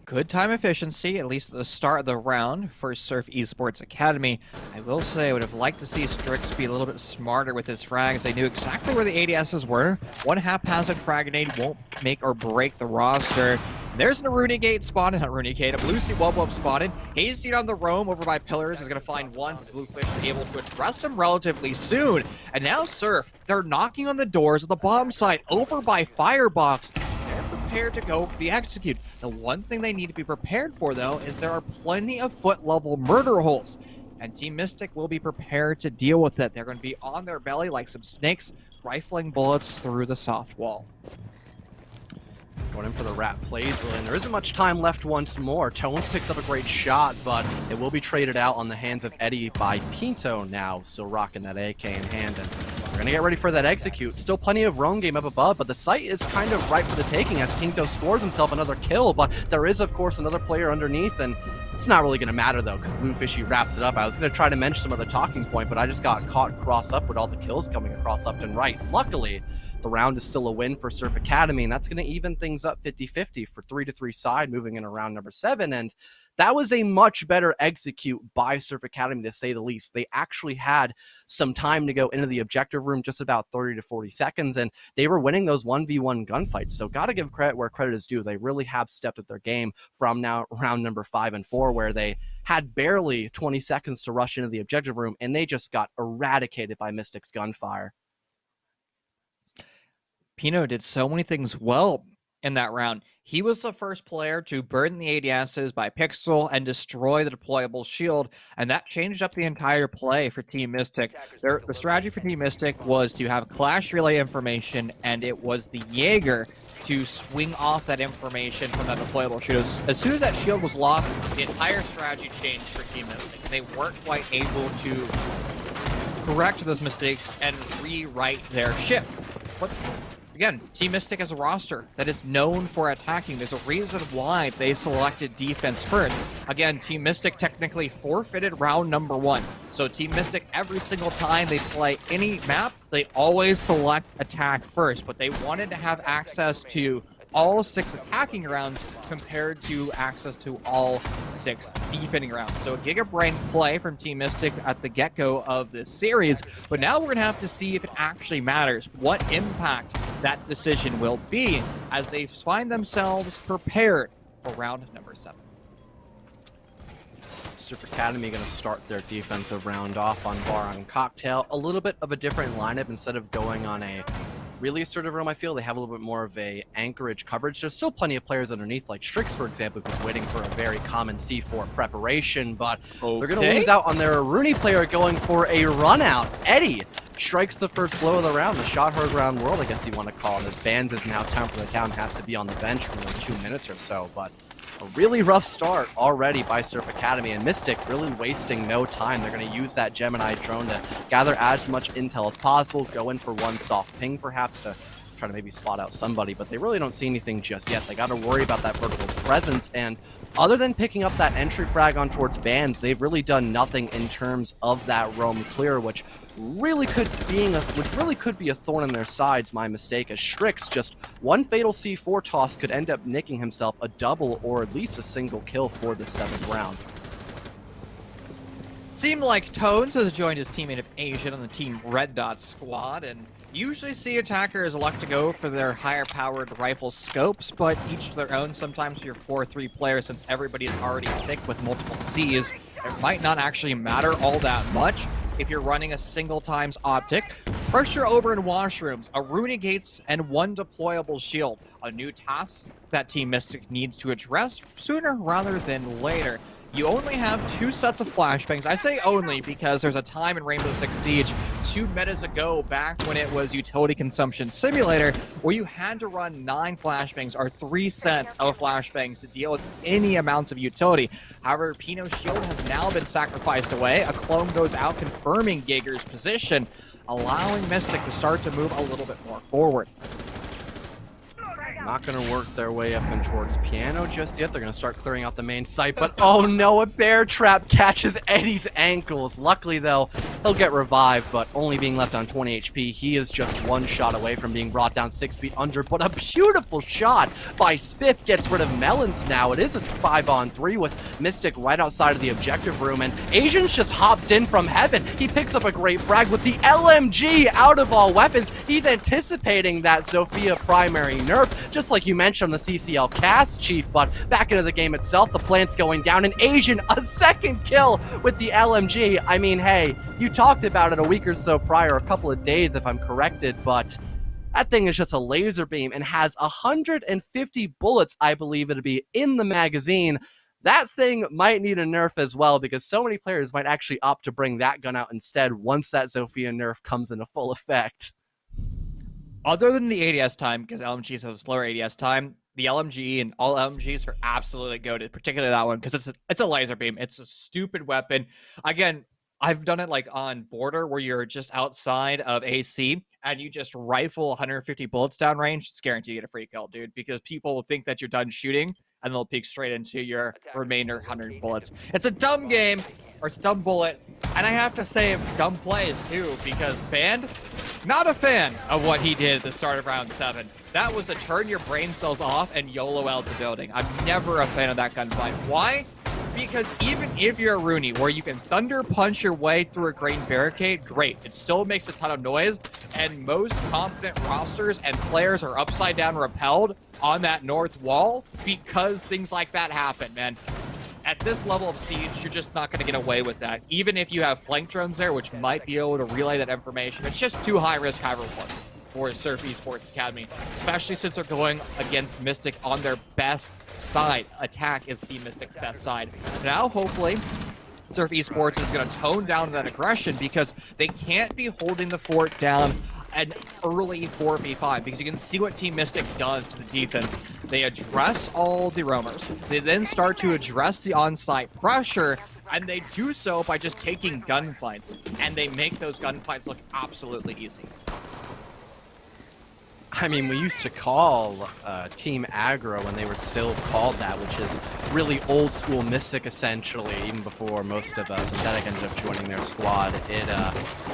Good time efficiency, at least at the start of the round for Surf Esports Academy. I will say I would have liked to see Strix be a little bit smarter with his frags. They knew exactly where the ADSs were. One haphazard frag grenade won't make or break the roster. There's an Runegate spotted, not Runegate, a Blue Sea Wub spotted. He's seen on the roam over by pillars. He's going to find one. Bluefish is able to address him relatively soon. And now Surf, they're knocking on the doors of the bomb site over by Firebox. Prepared to go for the execute. The one thing they need to be prepared for, though, is there are plenty of foot-level murder holes, and Team Mystic will be prepared to deal with it. They're going to be on their belly like some snakes, rifling bullets through the soft wall. Going in for the rat plays, really, and there isn't much time left once more. Tones picks up a great shot, but it will be traded out on the hands of Eddie by Pinto now, still rocking that AK in hand, and we're going to get ready for that execute. Still plenty of roam game up above, but the site is kind of ripe for the taking as Pinto scores himself another kill, but there is, of course, another player underneath, and it's not really going to matter, though, because Bluefishy wraps it up. I was going to try to mention some other talking point, but I just got caught cross up with all the kills coming across left and right. Luckily, the round is still a win for Surf Academy, and that's going to even things up 50-50 for 3-3 side moving into round number 7, and that was a much better execute by Surf Academy, to say the least. They actually had some time to go into the objective room, just about 30 to 40 seconds, and they were winning those 1v1 gunfights. So got to give credit where credit is due. They really have stepped up their game from now round number 5 and 4, where they had barely 20 seconds to rush into the objective room, and they just got eradicated by Mystic's gunfire. Pino did so many things well in that round. He was the first player to burn the ADSs by Pixel and destroy the deployable shield, and that changed up the entire play for Team Mystic. The strategy for Team Mystic was to have Clash Relay information, and it was the Jaeger to swing off that information from that deployable shield. As soon as that shield was lost, the entire strategy changed for Team Mystic. They weren't quite able to correct those mistakes and rewrite their ship. But again, Team Mystic has a roster that is known for attacking. There's a reason why they selected defense first. Again, Team Mystic technically forfeited round number 1. So Team Mystic, every single time they play any map, they always select attack first. But they wanted to have access to all 6 attacking rounds compared to access to all 6 defending rounds. So a Gigabrain play from Team Mystic at the get-go of this series, but now we're going to have to see if it actually matters, what impact that decision will be as they find themselves prepared for round number 7. Surf Academy going to start their defensive round off on Bar on Cocktail. A little bit of a different lineup. Instead of going on a really assertive roam, I feel they have a little bit more of a anchorage coverage. There's still plenty of players underneath, like Strix, for example, who's waiting for a very common C4 preparation, but they're going to lose out on their Rooney player going for a run out. Eddie strikes the first blow of the round, the shot heard around world, I guess you want to call it, as Bans is now time for the town, has to be on the bench for like 2 minutes or so, but a really rough start already by Surf Academy, and Mystic really wasting no time. They're going to use that Gemini drone to gather as much intel as possible, go in for one soft ping perhaps to try to maybe spot out somebody, but they really don't see anything just yet. They got to worry about that vertical presence, and other than picking up that entry frag on towards Bans, they've really done nothing in terms of that roam clear, which really could be a thorn in their sides, my mistake, as Strix, just one fatal C4 toss could end up nicking himself a double or at least a single kill for the 7th round. Seemed like Tones has joined his teammate of Asian on the Team Red Dot squad, and usually see attackers elect to go for their higher powered rifle scopes, but each to their own. Sometimes for your 4-3 player, since everybody's already thick with multiple Cs, it might not actually matter all that much. If you're running a single times optic, pressure over in washrooms, a Rooney gates, and one deployable shield. A new task that Team Mystic needs to address sooner rather than later. You only have 2 sets of flashbangs. I say only because there's a time in Rainbow Six Siege 2 metas ago, back when it was Utility Consumption Simulator, where you had to run 9 flashbangs or 3 sets of flashbangs to deal with any amounts of utility. However, Pino's shield has now been sacrificed away. A clone goes out confirming Jaeger's position, allowing Mystic to start to move a little bit more forward. Not going to work their way up in towards Piano just yet. They're going to start clearing out the main site, but oh no, a bear trap catches Eddie's ankles. Luckily, though, he'll get revived, but only being left on 20 HP. He is just one shot away from being brought down 6 feet under, but a beautiful shot by Spiff gets rid of Melons now. It is a 5-on-3 with Mystic right outside of the objective room, and Asian's just hopped in from heaven. He picks up a great frag with the LMG out of all weapons. He's anticipating that Zofia primary nerf, just like you mentioned on the CCL cast, Chief, but back into the game itself, the plant's going down, and Asian, a second kill with the LMG. I mean, hey, you talked about it a week or so prior, a couple of days if I'm corrected, but that thing is just a laser beam and has 150 bullets, I believe it'll be, in the magazine. That thing might need a nerf as well, because so many players might actually opt to bring that gun out instead once that Zofia nerf comes into full effect. Other than the ADS time, because LMGs have a slower ADS time, the LMG and all LMGs are absolutely goated, particularly that one, because it's a laser beam. It's a stupid weapon. Again, I've done it like on border where you're just outside of AC and you just rifle 150 bullets down range. It's guaranteed you get a free kill, dude, because people will think that you're done shooting and they'll peek straight into your remainder 100 bullets. It's a dumb game, or it's a dumb bullet, and I have to say dumb plays too, because Band, not a fan of what he did at the start of round 7. That was a turn your brain cells off and YOLO out the building. I'm never a fan of that gunfight. Why? Because even if you're a Rooney, where you can thunder punch your way through a green barricade, great. It still makes a ton of noise, and most confident rosters and players are upside down repelled on that north wall because things like that happen, man. At this level of siege, you're just not going to get away with that. Even if you have flank drones there, which might be able to relay that information, it's just too high risk, high reward for Surf Esports Academy, especially since they're going against Mystic on their best side. Attack is Team Mystic's best side. Now, hopefully, Surf Esports is going to tone down that aggression, because they can't be holding the fort down an early 4v5, because you can see what Team Mystic does to the defense. They address all the roamers. They then start to address the on-site pressure, and they do so by just taking gunfights, and they make those gunfights look absolutely easy. I mean, we used to call Team Aggro when they were still called that, which is really old school Mystic, essentially, even before most of Synthetic ended up joining their squad.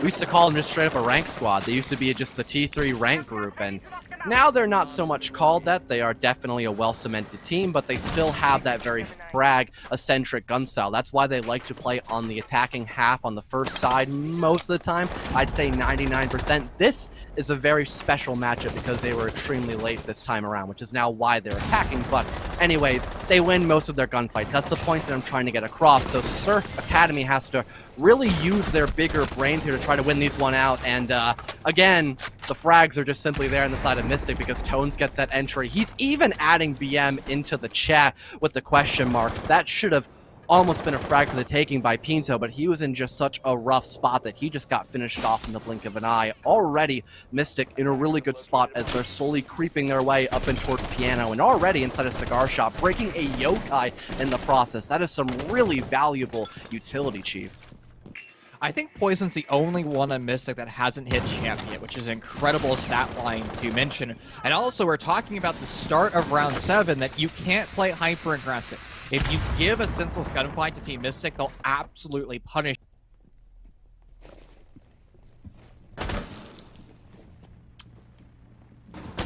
We used to call them just straight up a rank squad. They used to be just the T3 rank group, and now they're not so much called that. They are definitely a well-cemented team, but they still have that very frag-eccentric gun style. That's why they like to play on the attacking half on the first side most of the time. I'd say 99%. This is a very special matchup because they were extremely late this time around, which is now why they're attacking. But anyways, they win most of their gunfights. That's the point that I'm trying to get across. So Surf Academy has to really use their bigger brains here to try to win these one out. And again, the frags are just simply there on the side of Mystic because Tones gets that entry. He's even adding BM into the chat with the question marks. That should have almost been a frag for the taking by Pinto, but he was in just such a rough spot that he just got finished off in the blink of an eye. Already, Mystic in a really good spot as they're slowly creeping their way up and towards Piano, and already inside a cigar shop, breaking a yokai in the process. That is some really valuable utility, Chief. I think Poison's the only one on Mystic that hasn't hit champ yet, which is an incredible stat line to mention. And also, we're talking about the start of round 7, that you can't play hyper-aggressive. If you give a senseless gunfight to Team Mystic, they'll absolutely punish.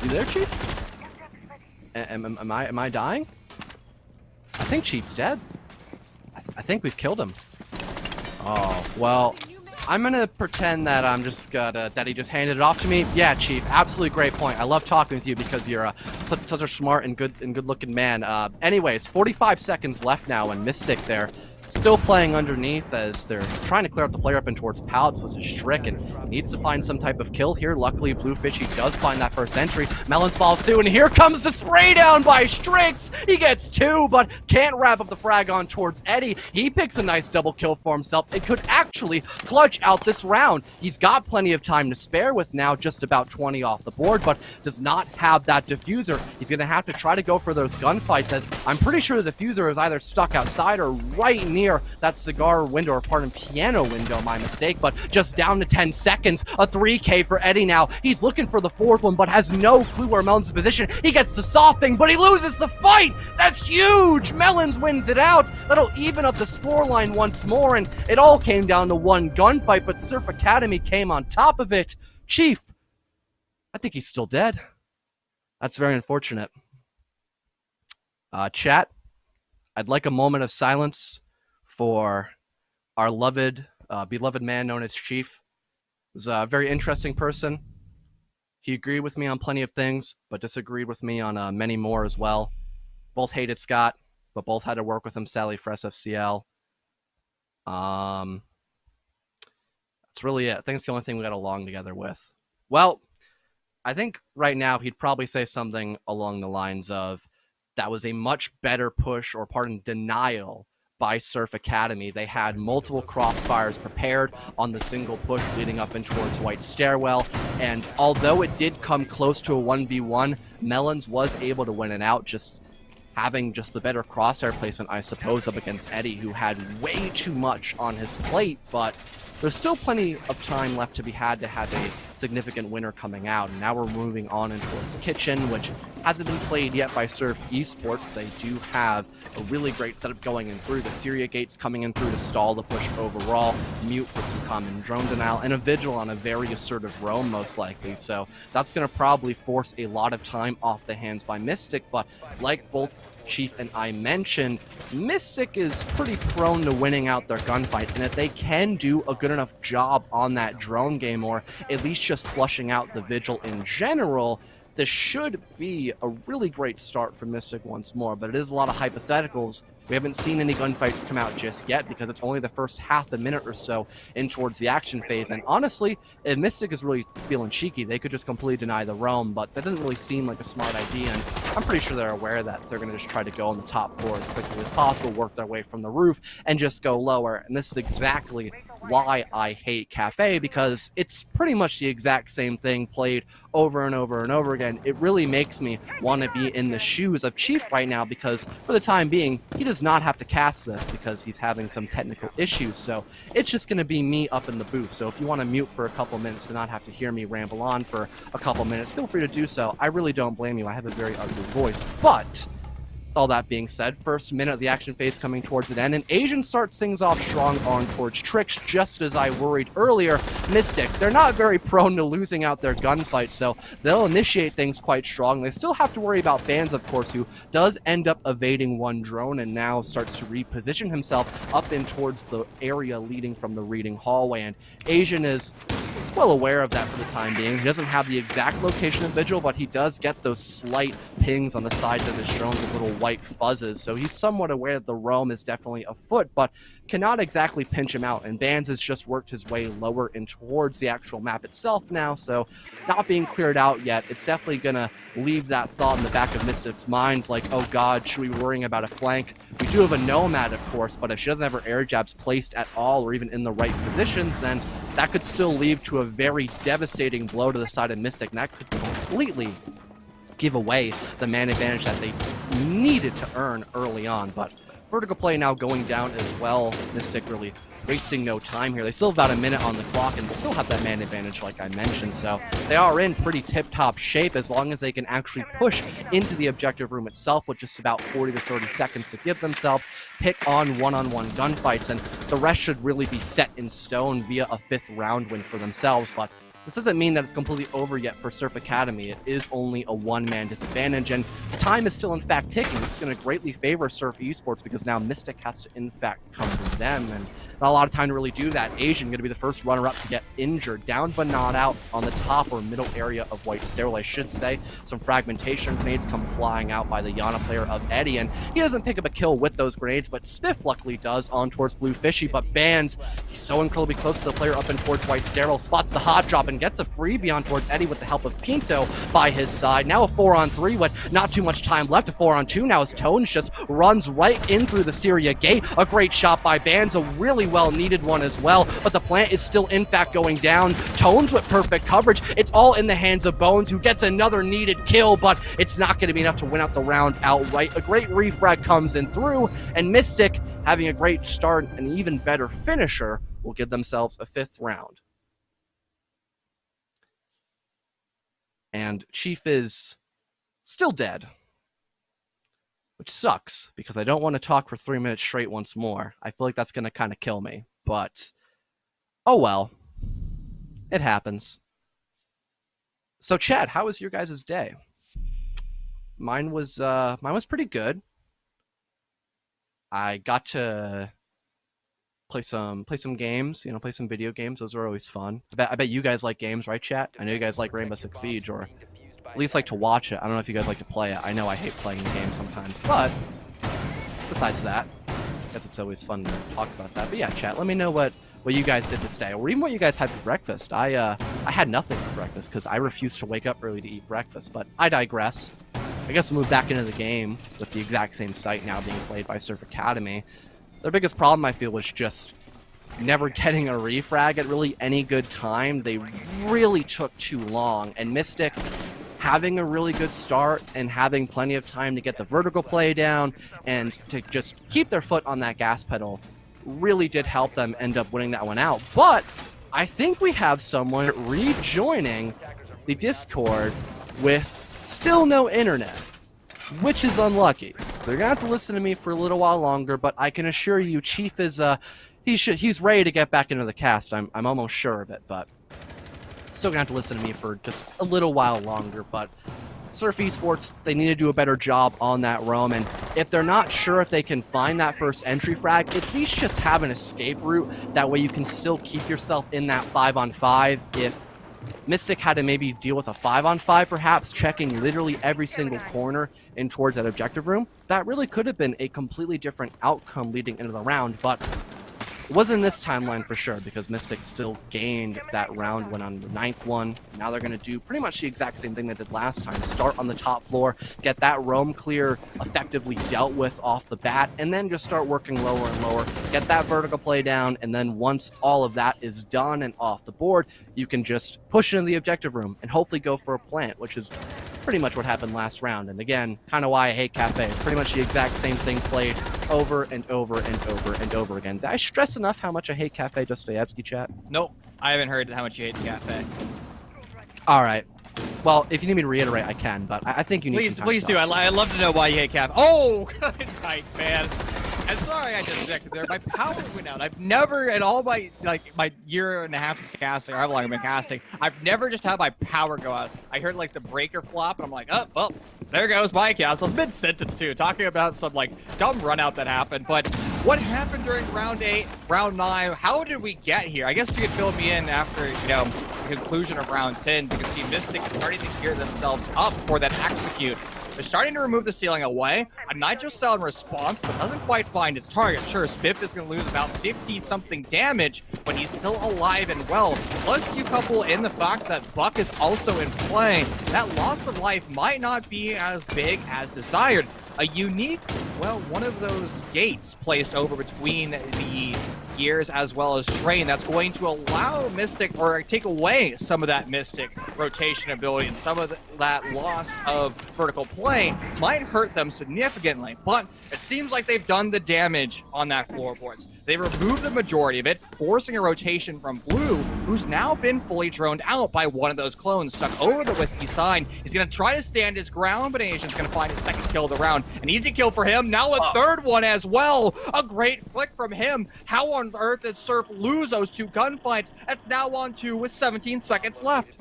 You there, Chief? Am I dying? I think Chief's dead. I think we've killed him. Oh, well, I'm gonna pretend that I'm just that he just handed it off to me. Yeah, Chief, absolutely great point. I love talking with you because you're such a smart and good-looking man. Anyways, 45 seconds left now, and Mystic there still playing underneath as they're trying to clear up the player up and towards Palace, which is Strick, and he needs to find some type of kill here. Luckily, Bluefishy does find that first entry. Melons falls too, and here comes the spray down by Strix. He gets 2, but can't wrap up the frag on towards Eddie. He picks a nice double kill for himself. It could actually clutch out this round. He's got plenty of time to spare with now just about 20 off the board, but does not have that diffuser. He's going to have to try to go for those gunfights, as I'm pretty sure the diffuser is either stuck outside or right near that cigar window, or pardon, piano window, my mistake, but just down to 10 seconds. A 3K for Eddie now. He's looking for the fourth one, but has no clue where Melon's position. He gets the sopping, but he loses the fight. That's huge. Melons wins it out. That'll even up the scoreline once more, and it all came down to one gunfight, but Surf Academy came on top of it. Chief, I think he's still dead. That's very unfortunate. Chat, I'd like a moment of silence for our beloved man known as Chief. He was a very interesting person. He agreed with me on plenty of things, but disagreed with me on many more as well. Both hated Scott, but both had to work with him, sadly, for SFCL. That's really it. I think it's the only thing we got along together with. Well, I think right now he'd probably say something along the lines of, that was a much better push, or pardon, denial by Surf Academy. They had multiple crossfires prepared on the single push leading up and towards White Stairwell, and although it did come close to a 1v1, Melons was able to win it out, just having just the better crosshair placement, I suppose, up against Eddie, who had way too much on his plate, but there's still plenty of time left to be had to have a significant winner coming out. And now we're moving on in towards Kitchen, which hasn't been played yet by Surf Esports. They do have a really great setup going in through. The Syria gates coming in through to stall the push overall, Mute for some common drone denial, and a Vigil on a very assertive roam, most likely. So that's going to probably force a lot of time off the hands by Mystic, but like both Chief and I mentioned, Mystic is pretty prone to winning out their gunfight, and if they can do a good enough job on that drone game, or at least just flushing out the Vigil in general, this should be a really great start for Mystic once more. But it is a lot of hypotheticals. We haven't seen any gunfights come out just yet because it's only the first half a minute or so in towards the action phase. And honestly, if Mystic is really feeling cheeky, they could just completely deny the roam, but that doesn't really seem like a smart idea, and I'm pretty sure they're aware of that, so they're going to just try to go on the top floor as quickly as possible, work their way from the roof, and just go lower. And this is exactly why I hate Cafe, because it's pretty much the exact same thing played over and over and over again. It really makes me want to be in the shoes of Chief right now, because for the time being, he does not have to cast this because he's having some technical issues. So it's just going to be me up in the booth. So if you want to mute for a couple minutes to not have to hear me ramble on for a couple minutes, feel free to do so. I really don't blame you. I have a very ugly voice. But all that being said, first minute of the action phase coming towards an end, and Asian starts things off strong on towards Tricks, just as I worried earlier. Mystic, they're not very prone to losing out their gunfight, so they'll initiate things quite strong. They still have to worry about Bands, of course, who does end up evading one drone and now starts to reposition himself up in towards the area leading from the reading hallway, and Asian is well aware of that for the time being. He doesn't have the exact location of Vigil, but he does get those slight pings on the sides of his drones, those little white fuzzes, so he's somewhat aware that the roam is definitely afoot, but cannot exactly pinch him out, and Bands has just worked his way lower and towards the actual map itself now, so not being cleared out yet. It's definitely gonna leave that thought in the back of Mystic's minds, like, oh god, should we be worrying about a flank? We do have a Nomad, of course, but if she doesn't have her air jabs placed at all, or even in the right positions, then that could still lead to a very devastating blow to the side of Mystic, and that could completely give away the man advantage that they needed to earn early on. But vertical play now going down as well. Mystic really wasting no time here. They still have about a minute on the clock and still have that man advantage like I mentioned, so they are in pretty tip-top shape as long as they can actually push into the objective room itself with just about 40 to 30 seconds to give themselves, pick on one-on-one gunfights, and the rest should really be set in stone via a 5th round win for themselves. But this doesn't mean that it's completely over yet for Surf Academy. It is only a one-man disadvantage, and time is still in fact ticking. This is going to greatly favor Surf Esports because now Mystic has to in fact come to them, and not a lot of time to really do that. Asian going to be the first runner-up to get injured, down but not out on the top or middle area of White Stairwell, I should say. Some fragmentation grenades come flying out by the Yana player of Eddie, and he doesn't pick up a kill with those grenades, but Spiff luckily does on towards Blue Fishy, but Bands, he's so incredibly close to the player up and towards White Stairwell, spots the hot drop and gets a freebie on towards Eddie with the help of Pinto by his side. Now a 4-on-3 with not too much time left. A 4-on-2 now as Tones just runs right in through the Syria gate. A great shot by Bands, a really well needed one as well, but the plant is still in fact going down. Tones with perfect coverage. It's all in the hands of Bones, who gets another needed kill, but it's not going to be enough to win out the round outright. A great refrag comes in through, and Mystic having a great start and an even better finisher will give themselves a 5th round. And Chief is still dead, which sucks because I don't want to talk for 3 minutes straight once more. I feel like that's going to kind of kill me, but oh well. It happens. So Chad, how was your guys' day? Mine was pretty good. I got to play some games, play some video games. Those are always fun. I bet you guys like games, right, chat? I know you guys like Rainbow Six Siege, or at least like to watch it. I don't know if you guys like to play it. I know I hate playing the game sometimes, but besides that, I guess it's always fun to talk about that. But yeah, chat, let me know what you guys did this day, or even what you guys had for breakfast. I had nothing for breakfast because I refused to wake up early to eat breakfast, but I digress. I guess we'll move back into the game with the exact same site now being played by Surf Academy. Their biggest problem, I feel, was just never getting a refrag at really any good time. They really took too long, and Mystic, having a really good start and having plenty of time to get the vertical play down and to just keep their foot on that gas pedal really did help them end up winning that one out. But I think we have someone rejoining the Discord with still no internet, which is unlucky. So you're gonna have to listen to me for a little while longer, but I can assure you Chief is he's ready to get back into the cast. I'm almost sure of it, but still gonna have to listen to me for just a little while longer. But Surf Esports, they need to do a better job on that roam, and if they're not sure if they can find that first entry frag, at least just have an escape route. That way you can still keep yourself in that 5-on-5. If Mystic had to maybe deal with a 5-on-5, perhaps checking literally every single corner in towards that objective room, that really could have been a completely different outcome leading into the round. But it wasn't in this timeline for sure, because Mystic still gained that round, went on the 9th one. Now they're going to do pretty much the exact same thing they did last time. Start on the top floor, get that roam clear effectively dealt with off the bat, and then just start working lower and lower, get that vertical play down, and then once all of that is done and off the board, you can just push into the objective room and hopefully go for a plant, which is pretty much what happened last round. And again, kind of why I hate Cafe. It's pretty much the exact same thing played over and over and over and over again. Did I stress enough how much I hate Cafe Dostoevsky, chat? Nope. I haven't heard how much you hate Cafe. All right. Well, if you need me to reiterate, I can, but I think you need to. Please do. I'd love to know why you hate Cafe. Oh, good night, man. I'm sorry I just objected there. My power went out. I've never, in all my, my year and a half of casting, or however long I've been casting, I've never just had my power go out. I heard, like, the breaker flop, and I'm like, oh, well, there goes my castle. It's been sentenced to. Talking about some, like, dumb run out that happened. But what happened during round 8, round 9? How did we get here? I guess you could fill me in after, the conclusion of round 10, because the Mystic is starting to gear themselves up for that execute. They're starting to remove the ceiling away. A Nitro Cell in response, but doesn't quite find its target. Sure, Spiff is going to lose about 50-something damage, but he's still alive and well. Plus, you couple in the fact that Buck is also in play. That loss of life might not be as big as desired. A unique, well, one of those gates placed over between the gears as well as train that's going to allow Mystic, or take away some of that Mystic rotation ability, and some of that loss of vertical play might hurt them significantly. But it seems like they've done the damage on that floorboards. They removed the majority of it, forcing a rotation from Blue, who's now been fully droned out by one of those clones stuck over the Whiskey sign. He's going to try to stand his ground, but Asian's going to find his second kill of the round. An easy kill for him. Now a third one as well. A great flick from him. How on earth did Surf lose those 2 gunfights? That's now on 2 with 17 seconds left.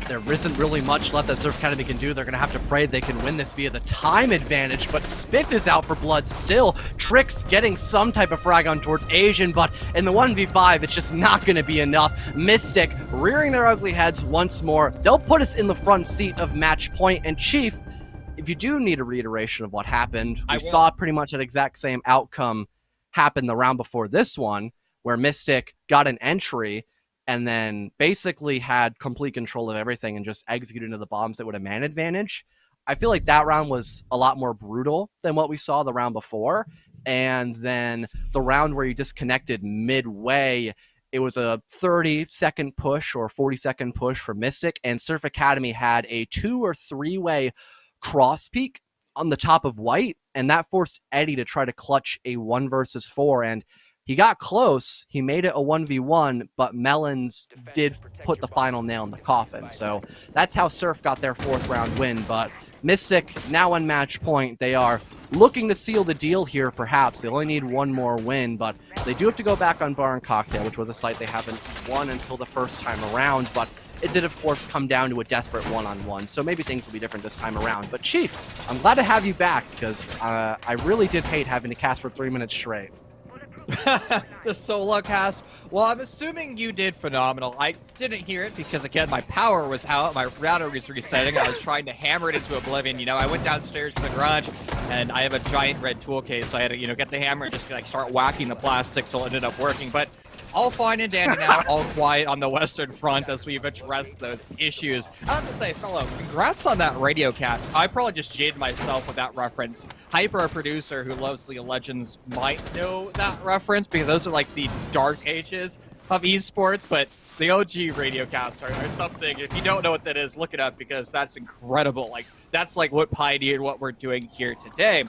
There isn't really much left that Surf Academy can do. They're going to have to pray they can win this via the time advantage, but Spiff is out for blood still. Trix getting some type of frag on towards Asian, but in the 1v5, it's just not going to be enough. Mystic rearing their ugly heads once more. They'll put us in the front seat of match point, and Chief, if you do need a reiteration of what happened, we saw pretty much that exact same outcome happen the round before this one, where Mystic got an entry and then basically had complete control of everything and just executed into the bombs that would have man advantage. I feel like that round was a lot more brutal than what we saw the round before. And then the round where you disconnected midway, it was a 30-second push or 40-second push for Mystic, and Surf Academy had a 2- or 3-way cross peek on the top of white, and that forced Eddie to try to clutch a 1 versus 4, and he got close. He made it a 1v1, but Melons did put the final nail in the coffin. So that's how Surf got their 4th round win. But Mystic, now on match point, they are looking to seal the deal here, perhaps. They only need 1 more win, but they do have to go back on Bar and Cocktail, which was a site they haven't won until the first time around. But it did, of course, come down to a desperate 1-on-1, so maybe things will be different this time around. But Chief, I'm glad to have you back, because I really did hate having to cast for 3 minutes straight. The solo cast. Well, I'm assuming you did phenomenal. I didn't hear it because, again, my power was out. My router was resetting. I was trying to hammer it into oblivion. You know, I went downstairs to the garage, and I have a giant red tool case, so I had to, you know, get the hammer and just like start whacking the plastic till it ended up working. But all fine and dandy now, all quiet on the Western Front as we've addressed those issues. I have to say, fellow, congrats on that radio cast. I probably just jaded myself with that reference. Hyper, a producer who loves League of Legends, might know that reference because those are like the dark ages of esports, but the OG radio casts are something. If you don't know what that is, look it up because that's incredible. Like, that's like what pioneered what we're doing here today.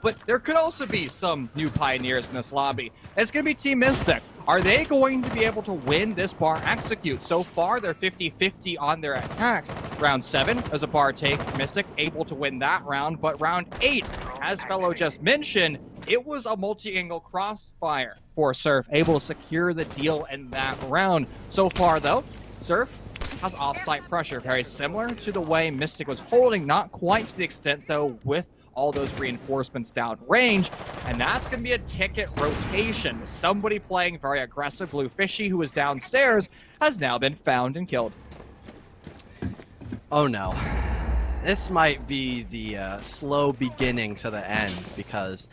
But there could also be some new pioneers in this lobby. It's going to be Team Mystic. Are they going to be able to win this bar execute? So far, they're 50-50 on their attacks. Round 7 as a bar take. Mystic able to win that round. But round 8, as fellow just mentioned, it was a multi-angle crossfire for Surf, able to secure the deal in that round. So far, though, Surf has off-site pressure, very similar to the way Mystic was holding, not quite to the extent, though, with all those reinforcements downrange, and that's going to be a ticket rotation. Somebody playing very aggressive Blue Fishy, who was downstairs, has now been found and killed. Oh no. This might be the slow beginning to the end, because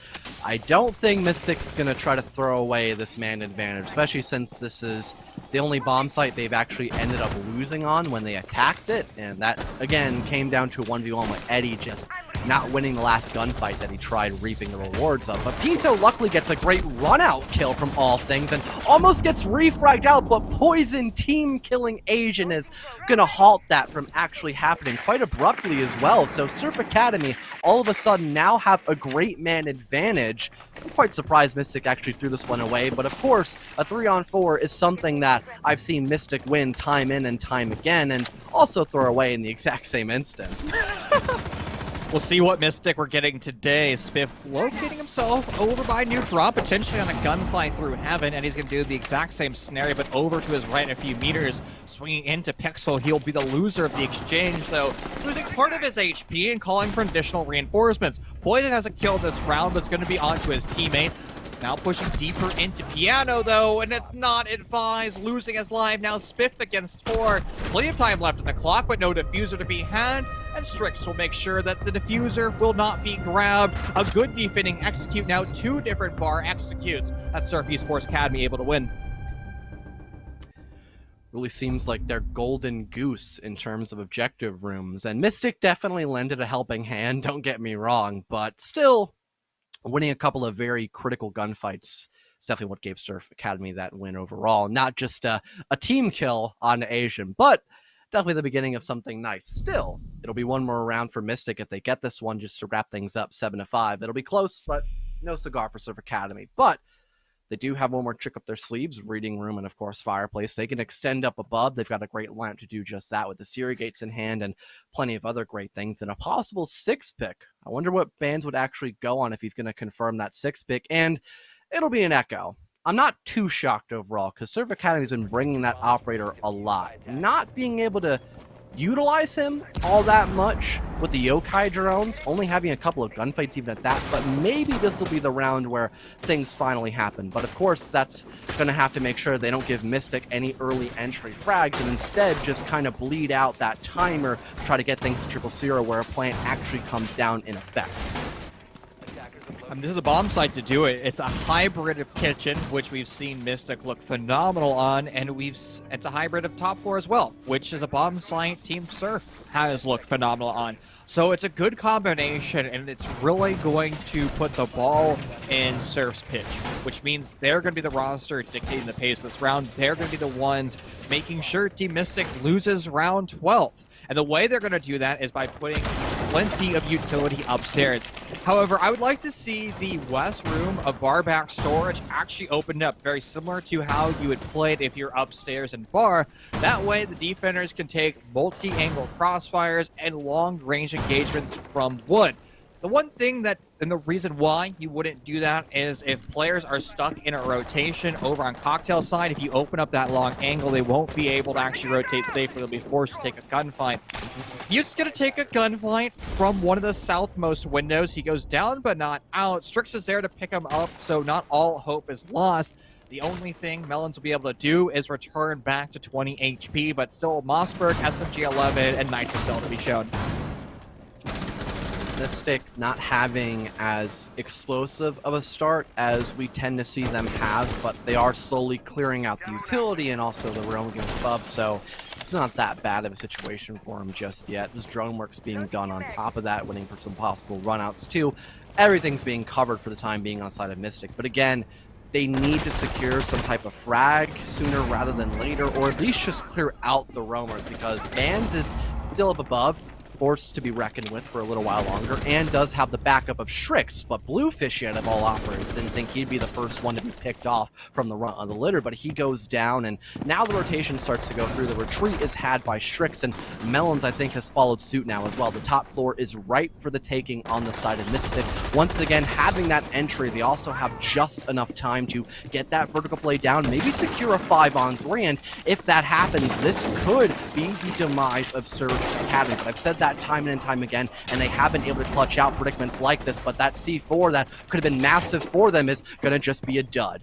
I don't think Mystic's going to try to throw away this man advantage, especially since this is the only bomb site they've actually ended up losing on when they attacked it, and that, again, came down to a 1v1 with Eddie just not winning the last gunfight that he tried reaping the rewards of. But Pinto luckily gets a great run-out kill from all things and almost gets refragged out, but Poison team killing Asian is going to halt that from actually happening quite abruptly as well. So Surf Academy all of a sudden now have a great man advantage. I'm quite surprised Mystic actually threw this one away, but of course a 3-on-4 is something that I've seen Mystic win time in and time again, and also throw away in the exact same instance. We'll see what Mystic we're getting today. Spiff locating himself over by Neutron, potentially on a gunfight through heaven, and he's going to do the exact same scenario, but over to his right a few meters, swinging into Pixel. He'll be the loser of the exchange, though, losing part of his HP and calling for additional reinforcements. Poison has a kill this round, but it's going to be onto his teammate. Now pushing deeper into Piano, though, and it's not advised. Losing his life. Now Spiff against 4. Plenty of time left on the clock, but no diffuser to be had. And Strix will make sure that the diffuser will not be grabbed. A good defending execute. Now 2 different bar executes. That's Surf Esports Academy able to win. Really seems like they're golden goose in terms of objective rooms. And Mystic definitely lended a helping hand, don't get me wrong, but still, winning a couple of very critical gunfights is definitely what gave Surf Academy that win overall. Not just a team kill on Asian, but definitely the beginning of something nice. Still, it'll be one more round for Mystic if they get this one just to wrap things up 7-5. It'll be close, but no cigar for Surf Academy. But they do have one more trick up their sleeves, Reading Room and, of course, Fireplace. They can extend up above. They've got a great lineup to do just that with the Siri Gates in hand and plenty of other great things. And a possible 6-pick. I wonder what bands would actually go on if he's going to confirm that 6-pick. And it'll be an Echo. I'm not too shocked overall because Surf Academy's been bringing that operator a lot. Not being able to utilize him all that much with the yokai drones, only having a couple of gunfights even at that, but maybe this will be the round where things finally happen. But of course, that's going to have to make sure they don't give Mystic any early entry frags and instead just kind of bleed out that timer, try to get things to 0-0 where a plant actually comes down in effect. This is a bomb site to do it. It's a hybrid of kitchen, which we've seen Mystic look phenomenal on, and it's a hybrid of top floor as well, which is a bomb site Team Surf has looked phenomenal on. So it's a good combination, and it's really going to put the ball in Surf's pitch, which means they're going to be the roster dictating the pace of this round. They're going to be the ones making sure Team Mystic loses round 12. And the way they're going to do that is by putting plenty of utility upstairs. However, I would like to see the west room of bar back storage actually opened up, very similar to how you would play it if you're upstairs in bar. That way, the defenders can take multi-angle crossfires and long-range engagements from wood. The one thing that, and the reason why you wouldn't do that is if players are stuck in a rotation over on cocktail side, if you open up that long angle, they won't be able to actually rotate safely. They'll be forced to take a gunfight. You're just going to take a gunfight from one of the southmost windows. He goes down, but not out. Strix is there to pick him up, so not all hope is lost. The only thing Melons will be able to do is return back to 20 HP, but still Mossberg, SMG-11, and Nitrocell to be shown. Mystic not having as explosive of a start as we tend to see them have, but they are slowly clearing out the utility and also the roam game above, so it's not that bad of a situation for him just yet. This drone work's being done on top of that, waiting for some possible runouts too. Everything's being covered for the time being on the side of Mystic, but again, they need to secure some type of frag sooner rather than later, or at least just clear out the roamers, because Vans is still up above, forced to be reckoned with for a little while longer, and does have the backup of Strix, but Bluefish yet of all offers didn't think he'd be the first one to be picked off from the run of the litter, but he goes down, and now the rotation starts to go through. The retreat is had by Strix, and Melons, I think, has followed suit now as well. The top floor is ripe for the taking on the side of Mystic. Once again, having that entry, they also have just enough time to get that vertical play down, maybe secure a 5-on-3, and if that happens, this could be the demise of Surge Academy. But I've said that time and time again, and they have been able to clutch out predicaments like this, but that C4 that could have been massive for them is going to just be a dud.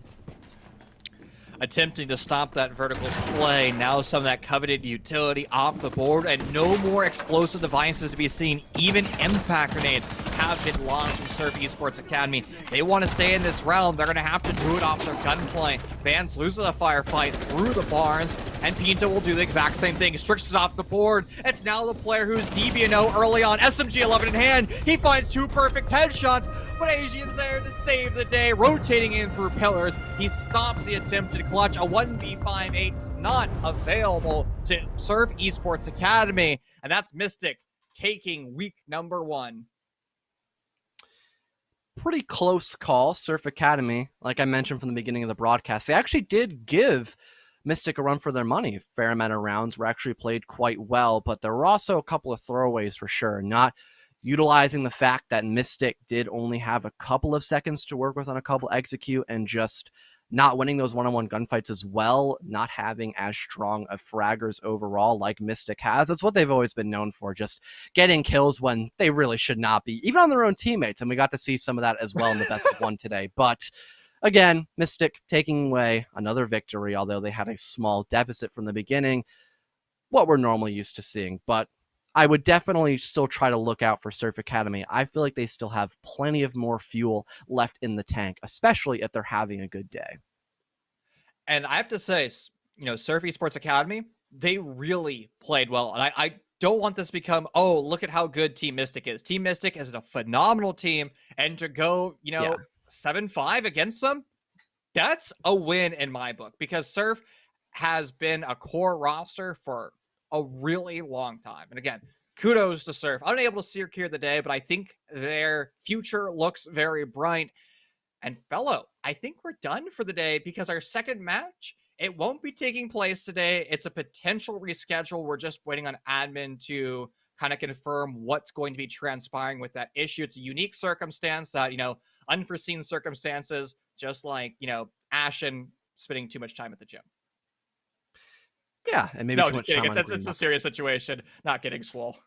Attempting to stop that vertical play. Now some of that coveted utility off the board, and no more explosive devices to be seen. Even impact grenades have been launched from Surf Esports Academy. They want to stay in this realm. They're going to have to do it off their gunplay. Vans loses a firefight through the barns, and Pinto will do the exact same thing. Strix is off the board. It's now the player who's DBNO early on. SMG-11 in hand. He finds 2 perfect headshots, but Asian's there to save the day. Rotating in through pillars. He stops the attempt to clutch. A 1v5-8 not available to Surf Esports Academy, and that's Mystic taking week number 1. Pretty close call, Surf Academy. Like I mentioned from the beginning of the broadcast, they actually did give Mystic a run for their money. Fair amount of rounds were actually played quite well, but there were also a couple of throwaways for sure. Not utilizing the fact that Mystic did only have a couple of seconds to work with on a couple execute, and just not winning those one-on-one gunfights as well, not having as strong of fraggers overall like Mystic has. That's what they've always been known for, just getting kills when they really should not be, even on their own teammates, and we got to see some of that as well in the best of one today. But again, Mystic taking away another victory, although they had a small deficit from the beginning, what we're normally used to seeing. But I would definitely still try to look out for Surf Academy. I feel like they still have plenty of more fuel left in the tank, especially if they're having a good day. And I have to say, you know, Surf Esports Academy, they really played well. And I don't want this to become, oh, look at how good Team Mystic is. Team Mystic is a phenomenal team. And to go, 7-5 against them, that's a win in my book, because Surf has been a core roster for a really long time. And again, kudos to Surf. Unable to secure the day, but I think their future looks very bright. And fellow, I think we're done for the day, because our second match, it won't be taking place today. It's a potential reschedule. We're just waiting on admin to kind of confirm what's going to be transpiring with that issue. It's a unique circumstance that, unforeseen circumstances, just like, Ashen spending too much time at the gym. Yeah, and maybe no, too just much kidding. time It's a serious situation. Not getting swole.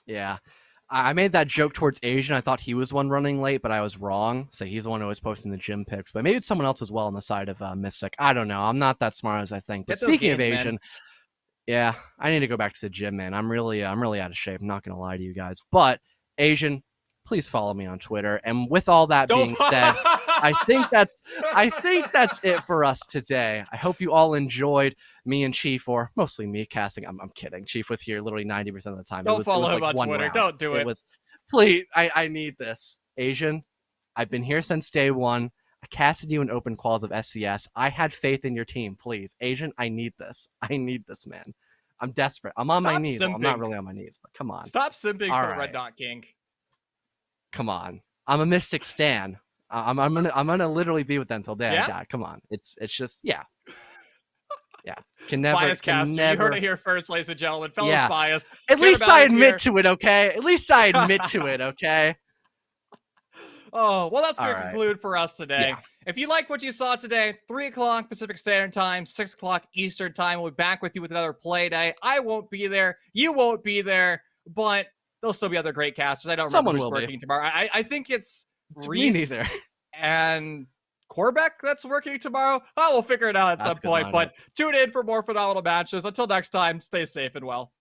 Yeah. I made that joke towards Asian. I thought he was one running late, but I was wrong. So he's the one who was posting the gym pics. But maybe it's someone else as well on the side of Mystic. I don't know. I'm not that smart as I think. But speaking of Asian, yeah, I need to go back to the gym, man. I'm really out of shape. I'm not gonna lie to you guys. But Asian, please follow me on Twitter. And with all that being said, I think that's it for us today. I hope you all enjoyed me and Chief, or mostly me, casting. I'm kidding. Chief was here literally 90% of the time. Don't follow him like on Twitter. Round. Don't do it. Please, I need this. Asian, I've been here since day one. I casted you in open quals of SCS. I had faith in your team. Please, Asian, I need this. I need this, man. I'm desperate. I'm on my Stop knees. Well, I'm not simping. really on my knees, but come on. Stop simping All for the Red right. Dot King. Come on. I'm a Mystic stan. I'm gonna literally be with them till day I die. Come on. It's just yeah. Can Bias never. You heard it here first, ladies and gentlemen. Fellas Yeah. biased. At least I admit to it, okay? At least I admit to it, okay? Oh, well, that's going All to right. conclude for us today. Yeah. If you like what you saw today, 3 o'clock Pacific Standard Time, 6 o'clock Eastern Time, we'll be back with you with another play day. I won't be there. You won't be there, but there'll still be other great casters. I don't remember who's working tomorrow. I think it's Me Reese neither. and Corbeck that's working tomorrow. Oh, we'll figure it out at some point, but tune in for more phenomenal matches. Until next time, stay safe and well.